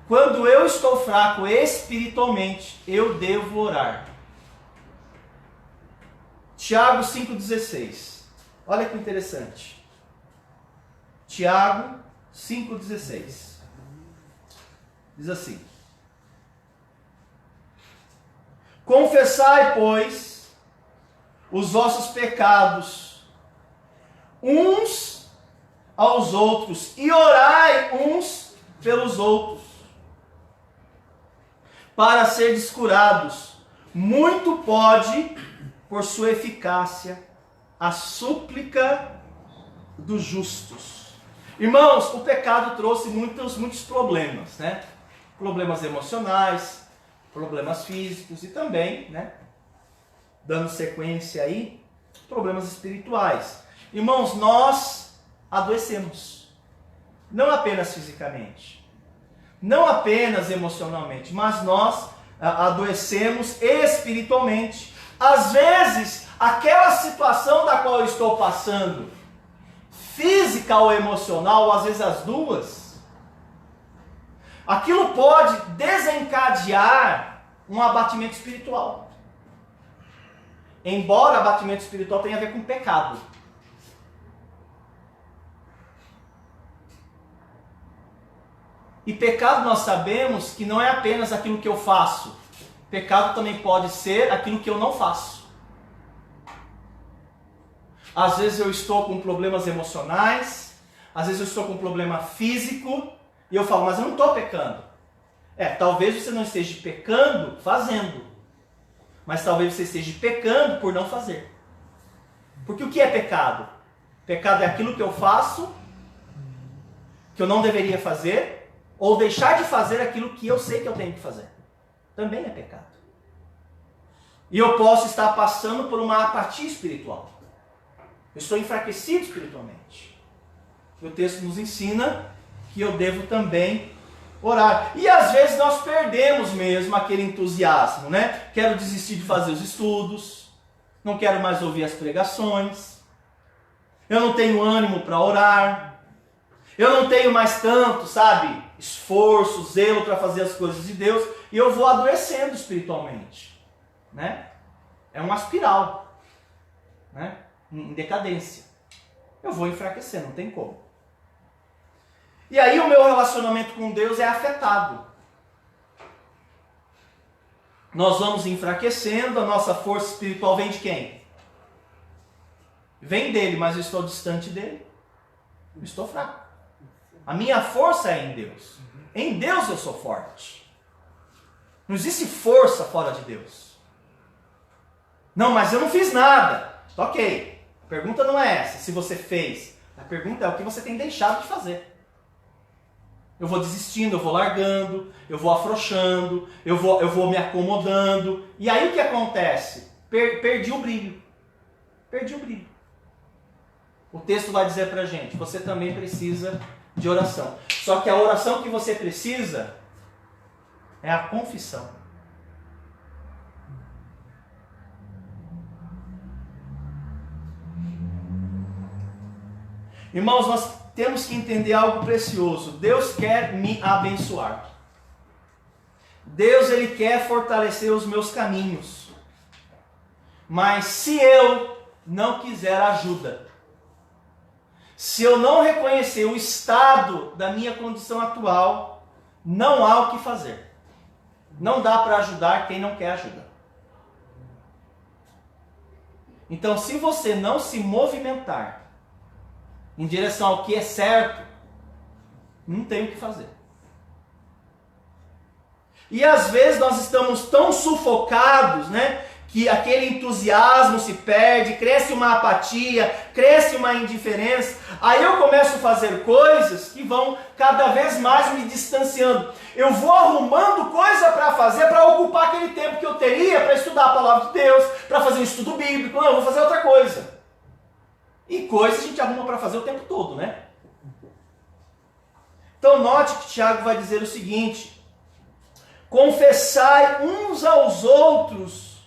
Quando eu estou fraco espiritualmente, eu devo orar. Tiago 5,16. Olha que interessante. Tiago 5,16. Diz assim: confessai, pois, os vossos pecados uns aos outros e orai uns pelos outros, para serdes curados. Muito pode, por sua eficácia, a súplica dos justos. Irmãos, o pecado trouxe muitos problemas, né? Problemas emocionais, problemas físicos e também, né, dando sequência aí, problemas espirituais. Irmãos, nós adoecemos. Não apenas fisicamente, não apenas emocionalmente, mas nós adoecemos espiritualmente. Às vezes, aquela situação da qual eu estou passando, física ou emocional, ou às vezes as duas, aquilo pode desencadear um abatimento espiritual. Embora abatimento espiritual tenha a ver com pecado. E pecado nós sabemos que não é apenas aquilo que eu faço. Pecado também pode ser aquilo que eu não faço. Às vezes eu estou com problemas emocionais, às vezes eu estou com problema físico, e eu falo, mas eu não estou pecando. Talvez você não esteja pecando fazendo, mas talvez você esteja pecando por não fazer. Porque o que é pecado? Pecado é aquilo que eu faço, que eu não deveria fazer, ou deixar de fazer aquilo que eu sei que eu tenho que fazer. Também é pecado. E eu posso estar passando por uma apatia espiritual. Eu estou enfraquecido espiritualmente. O texto nos ensina que eu devo também orar. E às vezes nós perdemos mesmo aquele entusiasmo, né? Quero desistir de fazer os estudos, não quero mais ouvir as pregações, eu não tenho ânimo para orar, eu não tenho mais tanto, sabe, esforço, zelo para fazer as coisas de Deus, e eu vou adoecendo espiritualmente, né? É uma espiral, né? Em decadência. Eu vou enfraquecer, não tem como. E aí o meu relacionamento com Deus é afetado. Nós vamos enfraquecendo, a nossa força espiritual vem de quem? Vem dele, mas eu estou distante dele. Eu estou fraco. A minha força é em Deus. Em Deus eu sou forte. Não existe força fora de Deus. Não, mas eu não fiz nada. Ok. A pergunta não é essa, se você fez. A pergunta é o que você tem deixado de fazer. Eu vou desistindo, eu vou largando, eu vou afrouxando, eu vou me acomodando. E aí o que acontece? Perdi o brilho. Perdi o brilho. O texto vai dizer pra gente, você também precisa de oração. Só que a oração que você precisa é a confissão. Irmãos, nós temos que entender algo precioso. Deus quer me abençoar. Deus, Ele quer fortalecer os meus caminhos. Mas se eu não quiser ajuda, se eu não reconhecer o estado da minha condição atual, não há o que fazer. Não dá para ajudar quem não quer ajuda. Então, se você não se movimentar em direção ao que é certo, não tem o que fazer. E às vezes nós estamos tão sufocados, né, que aquele entusiasmo se perde, cresce uma apatia, cresce uma indiferença. Aí eu começo a fazer coisas que vão cada vez mais me distanciando. Eu vou arrumando coisa para fazer, para ocupar aquele tempo que eu teria para estudar a palavra de Deus, para fazer um estudo bíblico. Não, eu vou fazer outra coisa. E coisas a gente arruma para fazer o tempo todo, né? Então note que Tiago vai dizer o seguinte: confessai uns aos outros.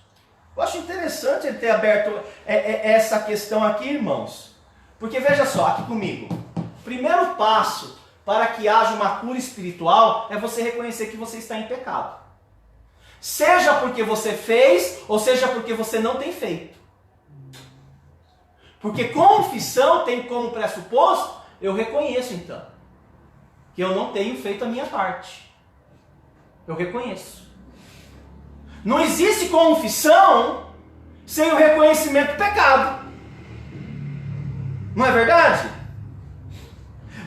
Eu acho interessante ele ter aberto essa questão aqui, irmãos. Porque veja só, aqui comigo. O primeiro passo para que haja uma cura espiritual é você reconhecer que você está em pecado. Seja porque você fez, ou seja porque você não tem feito. Porque confissão tem como pressuposto, eu reconheço então, que eu não tenho feito a minha parte. Eu reconheço. Não existe confissão sem o reconhecimento do pecado. Não é verdade?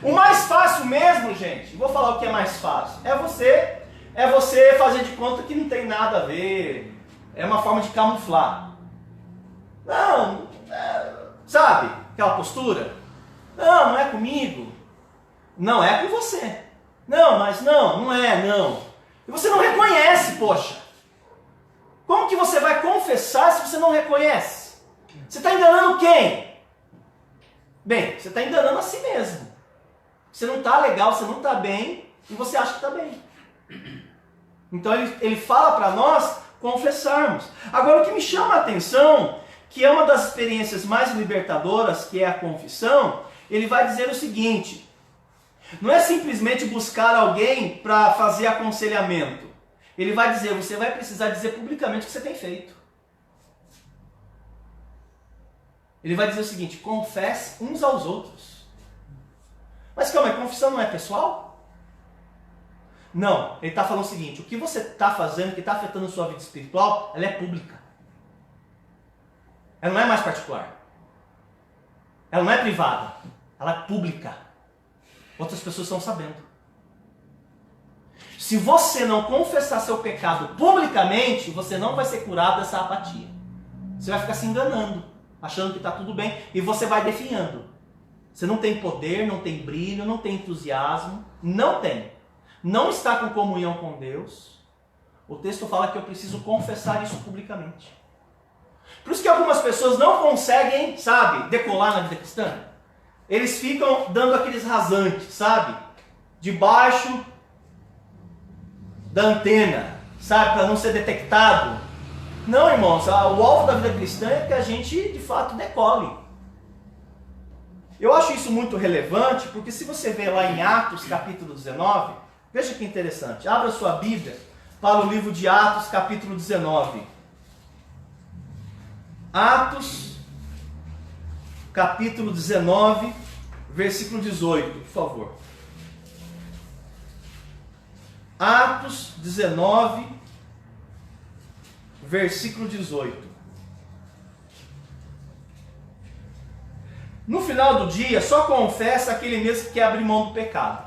O mais fácil mesmo, gente, vou falar o que é mais fácil, é você é você fazer de conta que não tem nada a ver. É uma forma de camuflar. Não, sabe aquela postura? Não, não é comigo. Não, é com você. Não, mas não é, não. E você não reconhece, poxa. Como que você vai confessar se você não reconhece? Você está enganando quem? Bem, você está enganando a si mesmo. Você não está legal, você não está bem, e você acha que está bem. Então ele fala para nós confessarmos. Agora o que me chama a atenção, que é uma das experiências mais libertadoras, que é a confissão, ele vai dizer o seguinte: não é simplesmente buscar alguém para fazer aconselhamento. Ele vai dizer, você vai precisar dizer publicamente o que você tem feito. Ele vai dizer o seguinte: confesse uns aos outros. Mas calma, a confissão não é pessoal? Não, ele está falando o seguinte: o que você está fazendo, que está afetando a sua vida espiritual, ela é pública. Ela não é mais particular. Ela não é privada. Ela é pública. Outras pessoas estão sabendo. Se você não confessar seu pecado publicamente, você não vai ser curado dessa apatia. Você vai ficar se enganando, achando que está tudo bem, e você vai definhando. Você não tem poder, não tem brilho, não tem entusiasmo, não tem. Não está com comunhão com Deus. O texto fala que eu preciso confessar isso publicamente. Por isso que algumas pessoas não conseguem, sabe, decolar na vida cristã. Eles ficam dando aqueles rasantes, sabe, debaixo da antena, sabe, para não ser detectado. Não, irmãos, o alvo da vida cristã é que a gente, de fato, decole. Eu acho isso muito relevante, porque se você ver lá em Atos, capítulo 19, veja que interessante. Abra sua Bíblia para o livro de Atos, capítulo 19. Atos, capítulo 19, versículo 18, por favor. Atos 19, versículo 18. No final do dia, só confessa aquele mesmo que quer abrir mão do pecado.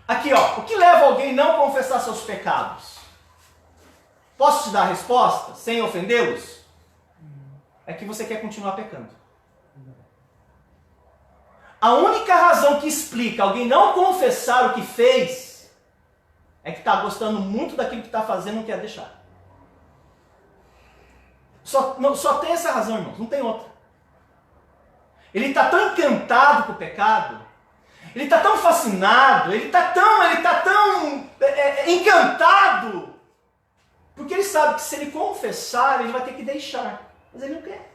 Aqui, ó, o que leva alguém a não confessar seus pecados? Posso te dar a resposta, sem ofendê-los? É que você quer continuar pecando. A única razão que explica alguém não confessar o que fez é que está gostando muito daquilo que está fazendo e não quer deixar. Só tem essa razão, irmãos, não tem outra. Ele está tão encantado com o pecado, ele está tão fascinado, ele está tão encantado, porque ele sabe que se ele confessar, ele vai ter que deixar, mas ele não quer.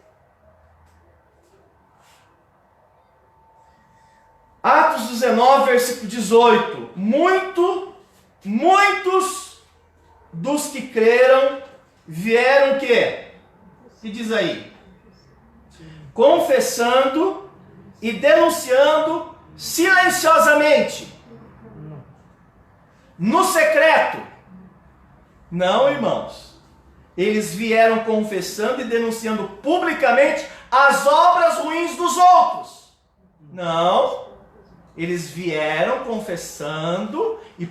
Atos 19, versículo 18. Muitos dos que creram vieram o quê? Que diz aí? Confessando e denunciando silenciosamente. No secreto. Não, irmãos. Eles vieram confessando e denunciando publicamente as obras ruins dos outros. Não. Eles vieram confessando e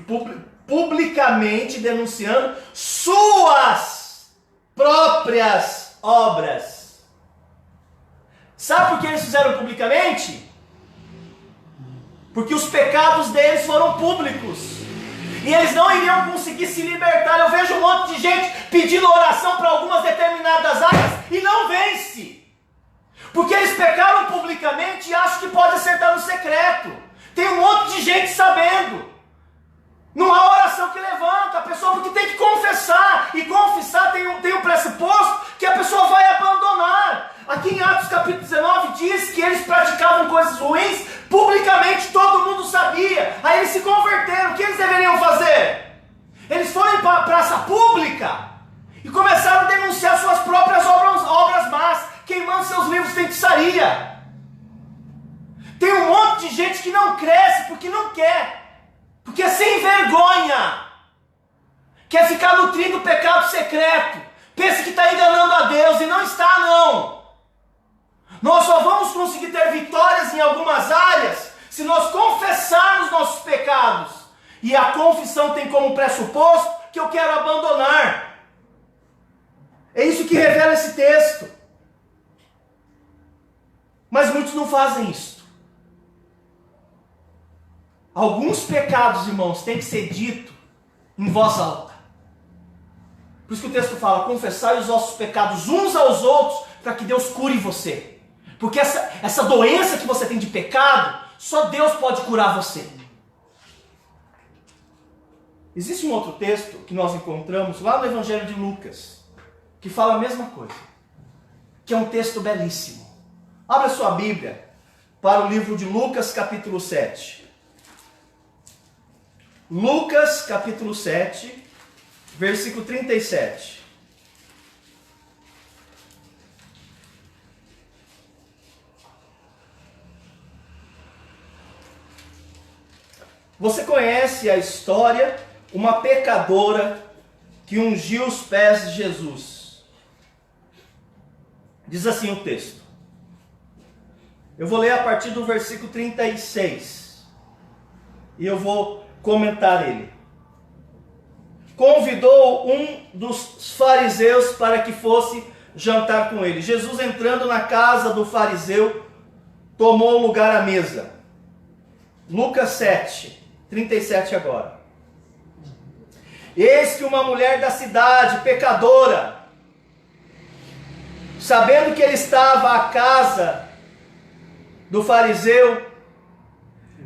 publicamente denunciando suas próprias obras. Sabe por que eles fizeram publicamente? Porque os pecados deles foram públicos. E eles não iriam conseguir se libertar. Eu vejo um monte de gente pedindo oração para algumas determinadas áreas e não vence. Porque eles pecaram publicamente e acham que pode acertar no secreto. Tem um monte de gente sabendo. Não há oração que levanta a pessoa, porque tem que confessar. E confessar tem um pressuposto que a pessoa vai abandonar. Aqui em Atos capítulo 19 diz que eles praticavam coisas ruins, publicamente todo mundo sabia. Aí eles se converteram. O que eles deveriam fazer? Eles foram para a praça pública e começaram a denunciar suas próprias obras más, queimando seus livros de feitiçaria. Tem um monte de gente que não cresce porque não quer, porque é sem vergonha, quer ficar nutrindo o pecado secreto, pensa que está enganando a Deus e não está, não. Nós só vamos conseguir ter vitórias em algumas áreas se nós confessarmos nossos pecados E a confissão tem como pressuposto que eu quero abandonar. É isso que revela esse texto. Mas muitos não fazem isso. Alguns pecados, irmãos, têm que ser dito em voz alta. Por isso que o texto fala, confessai os vossos pecados uns aos outros, para que Deus cure você. Porque essa doença que você tem de pecado, só Deus pode curar você. Existe um outro texto que nós encontramos lá no Evangelho de Lucas, que fala a mesma coisa, que é um texto belíssimo. Abra sua Bíblia para o livro de Lucas, capítulo 7. Lucas, capítulo 7, versículo 37. Você conhece a história, uma pecadora que ungiu os pés de Jesus. Diz assim o texto. Eu vou ler a partir do versículo 36. E eu vou comentar ele. Convidou um dos fariseus para que fosse jantar com ele. Jesus, entrando na casa do fariseu, tomou lugar à mesa. Lucas 7, 37 agora. Eis que uma mulher da cidade, pecadora, sabendo que ele estava à casa do fariseu,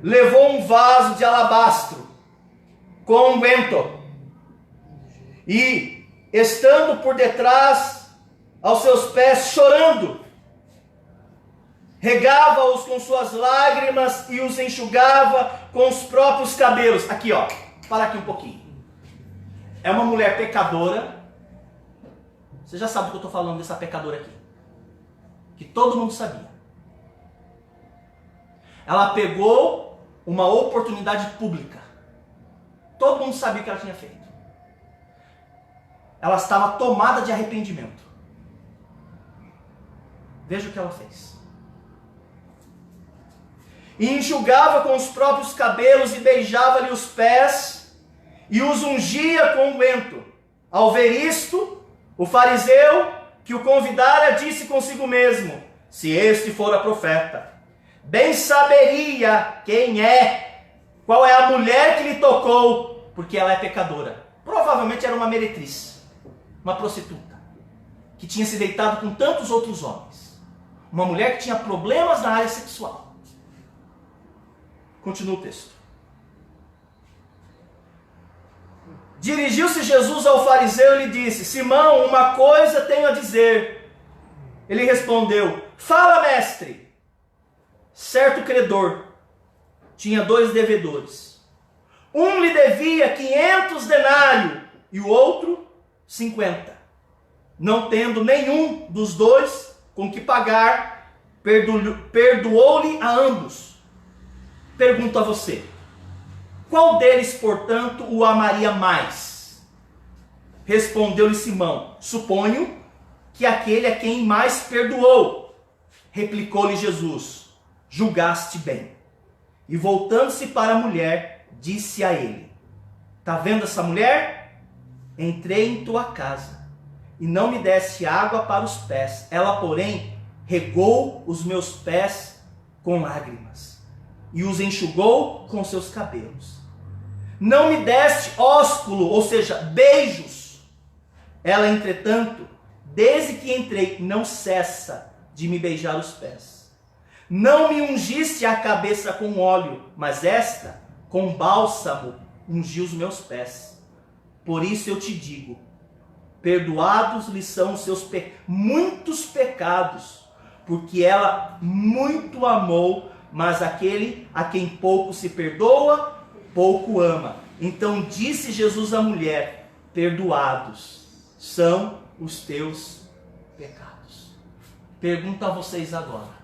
levou um vaso de alabastro com unguento e, estando por detrás aos seus pés, chorando, regava-os com suas lágrimas e os enxugava com os próprios cabelos. Aqui, ó, para aqui um pouquinho. É uma mulher pecadora. Você já sabe o que eu estou falando dessa pecadora aqui, que todo mundo sabia. Ela pegou uma oportunidade pública. Todo mundo sabia o que ela tinha feito. Ela estava tomada de arrependimento. Veja o que ela fez. E enxugava com os próprios cabelos e beijava-lhe os pés e os ungia com unguento. Ao ver isto, o fariseu que o convidara disse consigo mesmo: se este fora profeta, bem saberia quem é, qual é a mulher que lhe tocou, porque ela é pecadora. Provavelmente era uma meretriz, uma prostituta, que tinha se deitado com tantos outros homens. Uma mulher que tinha problemas na área sexual. Continua o texto. Dirigiu-se Jesus ao fariseu e lhe disse: Simão, uma coisa tenho a dizer. Ele respondeu: fala, mestre. Certo credor tinha 2 devedores. Um lhe devia 500 denários e o outro 50. Não tendo nenhum dos dois com que pagar, perdoou-lhe a ambos. Pergunto a você: qual deles, portanto, o amaria mais? Respondeu-lhe Simão: suponho que aquele a quem mais perdoou. Replicou-lhe Jesus: julgaste bem. E voltando-se para a mulher, disse a ele: está vendo essa mulher? Entrei em tua casa e não me deste água para os pés. Ela, porém, regou os meus pés com lágrimas e os enxugou com seus cabelos. Não me deste ósculo, ou seja, beijos. Ela, entretanto, desde que entrei, não cessa de me beijar os pés. Não me ungiste a cabeça com óleo, mas esta, com bálsamo, ungiu os meus pés. Por isso eu te digo, perdoados lhe são os seus muitos pecados, porque ela muito amou, mas aquele a quem pouco se perdoa, pouco ama. Então disse Jesus à mulher: perdoados são os teus pecados. Pergunto a vocês agora: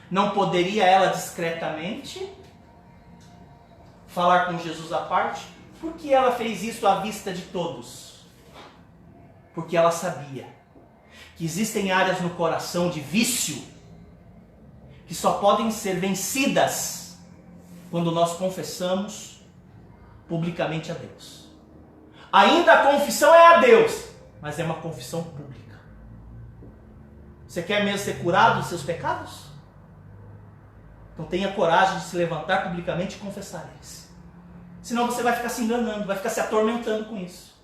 não poderia ela discretamente falar com Jesus à parte? Por que ela fez isso à vista de todos? Porque ela sabia que existem áreas no coração de vício que só podem ser vencidas quando nós confessamos publicamente a Deus. Ainda a confissão é a Deus, mas é uma confissão pública. Você quer mesmo ser curado dos seus pecados? Então tenha coragem de se levantar publicamente e confessar eles. Senão você vai ficar se enganando, vai ficar se atormentando com isso.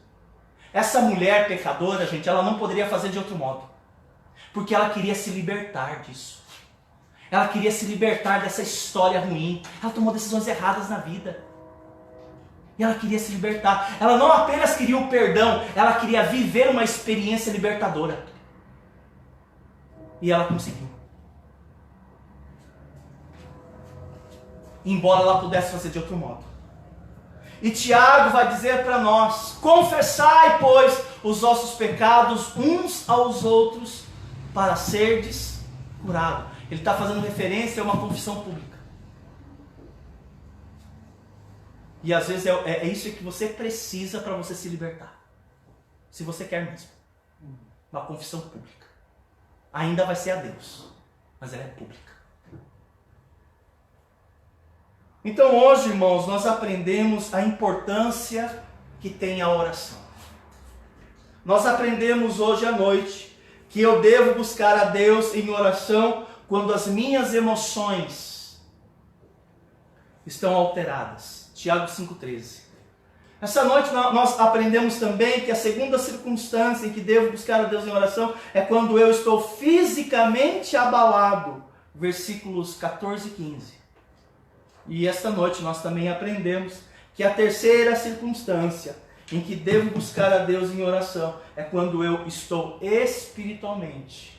Essa mulher pecadora, gente, ela não poderia fazer de outro modo. Porque ela queria se libertar disso. Ela queria se libertar dessa história ruim. Ela tomou decisões erradas na vida. E ela queria se libertar. Ela não apenas queria o perdão, ela queria viver uma experiência libertadora. E ela conseguiu. Embora ela pudesse fazer de outro modo. E Tiago vai dizer para nós: confessai, pois, os vossos pecados uns aos outros, para serdes curados. Ele está fazendo referência a uma confissão pública. E às vezes é isso que você precisa para você se libertar. Se você quer mesmo. Uma confissão pública. Ainda vai ser a Deus, mas ela é pública. Então hoje, irmãos, nós aprendemos a importância que tem a oração. Nós aprendemos hoje à noite que eu devo buscar a Deus em oração quando as minhas emoções estão alteradas. Tiago 5,13. Essa noite nós aprendemos também que a segunda circunstância em que devo buscar a Deus em oração é quando eu estou fisicamente abalado. Versículos 14 e 15. E esta noite nós também aprendemos que a terceira circunstância em que devo buscar a Deus em oração é quando eu estou espiritualmente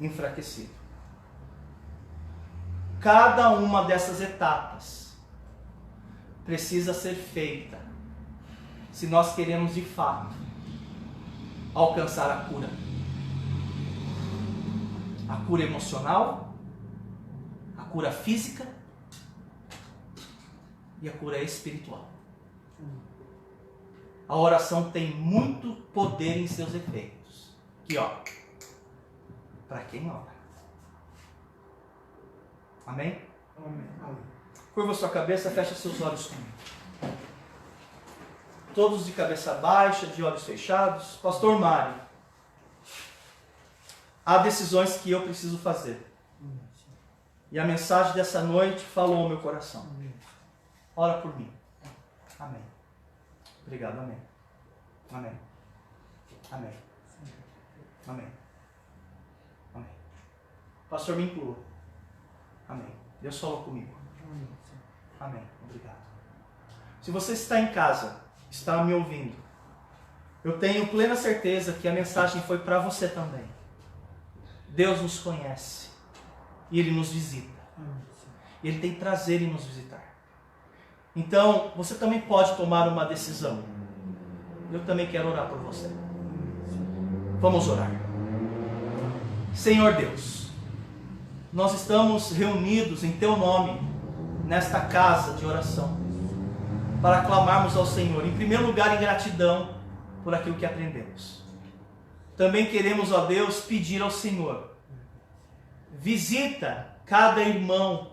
enfraquecido. Cada uma dessas etapas precisa ser feita se nós queremos de fato alcançar a cura. A cura emocional, a cura física e a cura espiritual. A oração tem muito poder em seus efeitos. Aqui, ó. Para quem ora. Amém? Amém. Curva sua cabeça, fecha seus olhos comigo. Todos de cabeça baixa, de olhos fechados. Pastor Mário, há decisões que eu preciso fazer. E a mensagem dessa noite falou ao meu coração. Ora por mim. Amém. Obrigado, amém. Amém. Amém. Amém. Amém. Pastor, me inclua. Amém. Deus falou comigo. Amém. Obrigado. Se você está em casa, está me ouvindo, eu tenho plena certeza que a mensagem foi para você também. Deus nos conhece. E Ele nos visita. Ele tem prazer em nos visitar. Então, você também pode tomar uma decisão. Eu também quero orar por você. Vamos orar. Senhor Deus, nós estamos reunidos em Teu nome, nesta casa de oração, para clamarmos ao Senhor, em primeiro lugar em gratidão por aquilo que aprendemos. Também queremos, ó Deus, pedir ao Senhor, visita cada irmão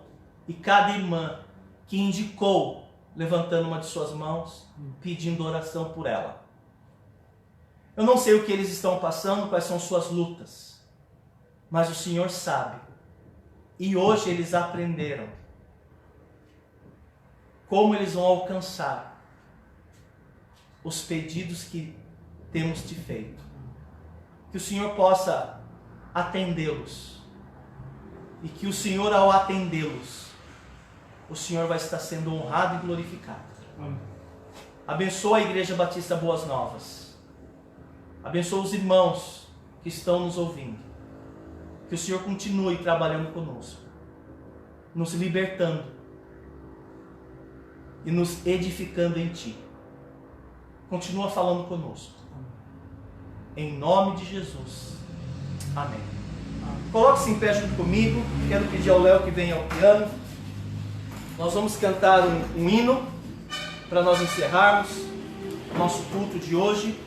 e cada irmã que indicou, levantando uma de suas mãos, pedindo oração por ela. Eu não sei o que eles estão passando, quais são suas lutas, mas o Senhor sabe. E hoje eles aprenderam como eles vão alcançar os pedidos que temos te feito. Que o Senhor possa atendê-los. E que o Senhor, ao atendê-los, o Senhor vai estar sendo honrado e glorificado. Abençoa a Igreja Batista Boas Novas. Abençoa os irmãos que estão nos ouvindo. Que o Senhor continue trabalhando conosco, nos libertando e nos edificando em Ti. Continua falando conosco. Em nome de Jesus. Amém. Coloque-se em pé junto comigo. Quero pedir ao Léo que venha ao piano. Nós vamos cantar um hino para nós encerrarmos o nosso culto de hoje.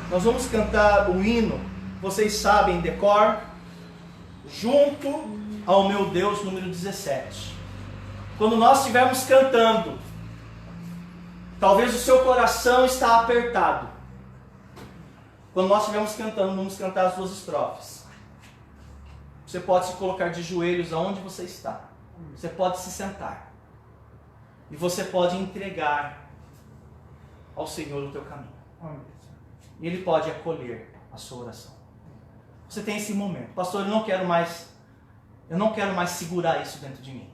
Nós vamos cantar o hino, vocês sabem, decor, junto ao meu Deus, número 17. quando nós estivermos cantando, talvez o seu coração está apertado. Quando nós estivermos cantando, vamos cantar as 2 estrofes. Você pode se colocar de joelhos aonde você está. Você pode se sentar. E você pode entregar ao Senhor o teu caminho. E Ele pode acolher a sua oração. Você tem esse momento. Pastor, eu não quero mais segurar isso dentro de mim.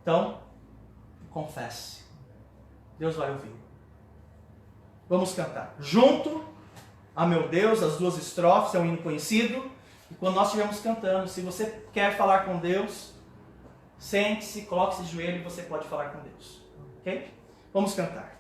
Então, confesse. Deus vai ouvir. Vamos cantar. Junto a meu Deus, as 2 estrofes, é um hino conhecido. E quando nós estivermos cantando, se você quer falar com Deus, sente-se, coloque-se de joelho e você pode falar com Deus. Ok? Vamos cantar.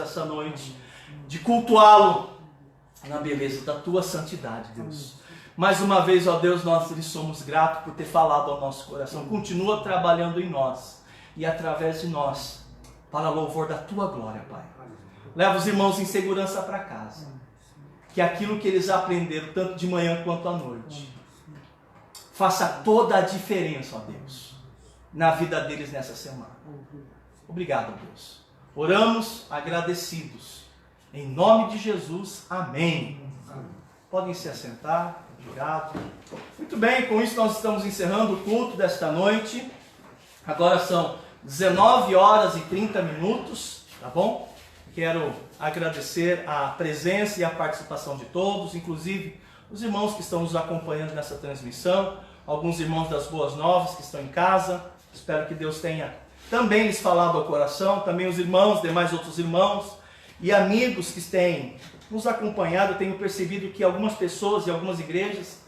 Essa noite de cultuá-lo na beleza da tua santidade, Deus. Mais uma vez, ó Deus, nós lhe somos gratos por ter falado ao nosso coração. Continua trabalhando em nós e através de nós para louvor da tua glória, Pai. Leva os irmãos em segurança para casa, que aquilo que eles aprenderam tanto de manhã quanto à noite faça toda a diferença, ó Deus, na vida deles nessa semana. Obrigado, Deus. Oramos agradecidos. Em nome de Jesus, amém. Podem se assentar. Obrigado. Muito bem, com isso nós estamos encerrando o culto desta noite. Agora são 19 horas e 30 minutos, tá bom? Quero agradecer a presença e a participação de todos, inclusive os irmãos que estão nos acompanhando nessa transmissão, alguns irmãos das Boas Novas que estão em casa. Espero que Deus tenha também lhes falado ao coração, também os irmãos, demais outros irmãos, e amigos que têm nos acompanhado, eu tenho percebido que algumas pessoas e algumas igrejas,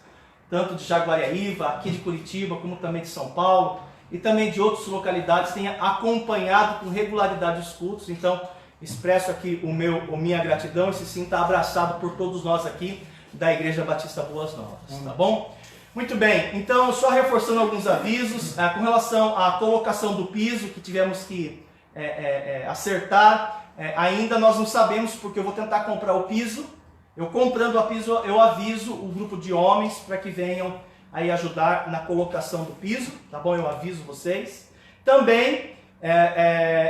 tanto de Jaguariaíva, aqui de Curitiba, como também de São Paulo, e também de outras localidades, têm acompanhado com regularidade os cultos. Então, expresso aqui a minha gratidão e se sinta abraçado por todos nós aqui da Igreja Batista Boas Novas, tá bom? Muito bem, então só reforçando alguns avisos, com relação à colocação do piso que tivemos que acertar, ainda nós não sabemos, porque eu vou tentar comprar o piso. Eu comprando o piso, eu aviso o grupo de homens para que venham aí ajudar na colocação do piso, tá bom? Eu aviso vocês. Também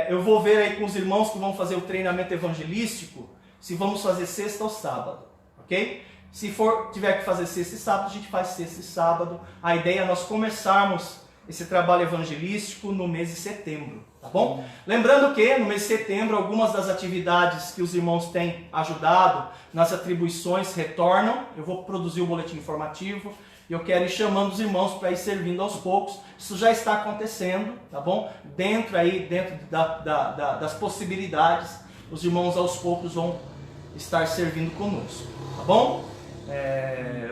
eu vou ver aí com os irmãos que vão fazer o treinamento evangelístico, se vamos fazer sexta ou sábado, ok? Se tiver que fazer sexta e sábado, a gente faz sexta e sábado. A ideia é nós começarmos esse trabalho evangelístico no mês de setembro, tá bom? Lembrando que no mês de setembro, algumas das atividades que os irmãos têm ajudado nas atribuições retornam. Eu vou produzir o boletim informativo e eu quero ir chamando os irmãos para ir servindo aos poucos. Isso já está acontecendo, tá bom? Dentro das possibilidades, os irmãos aos poucos vão estar servindo conosco, tá bom?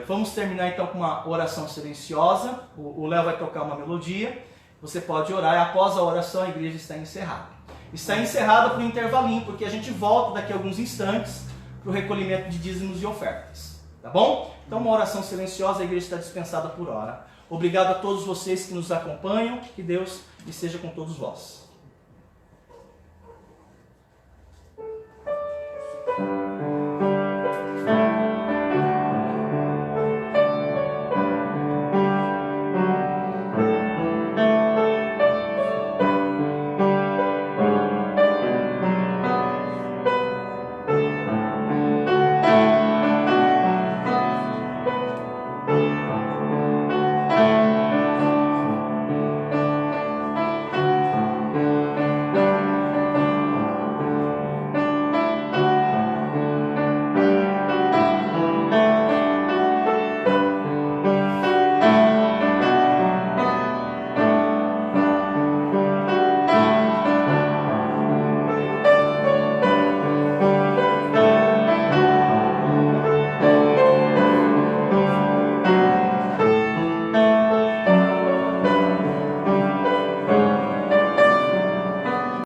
Vamos terminar então com uma oração silenciosa. O Léo vai tocar uma melodia. Você pode orar e após a oração a igreja está encerrada. Está encerrada por um intervalinho, porque a gente volta daqui a alguns instantes para o recolhimento de dízimos e ofertas. Tá bom? Então uma oração silenciosa, a igreja está dispensada por hora. Obrigado a todos vocês que nos acompanham. Que Deus esteja com todos vós.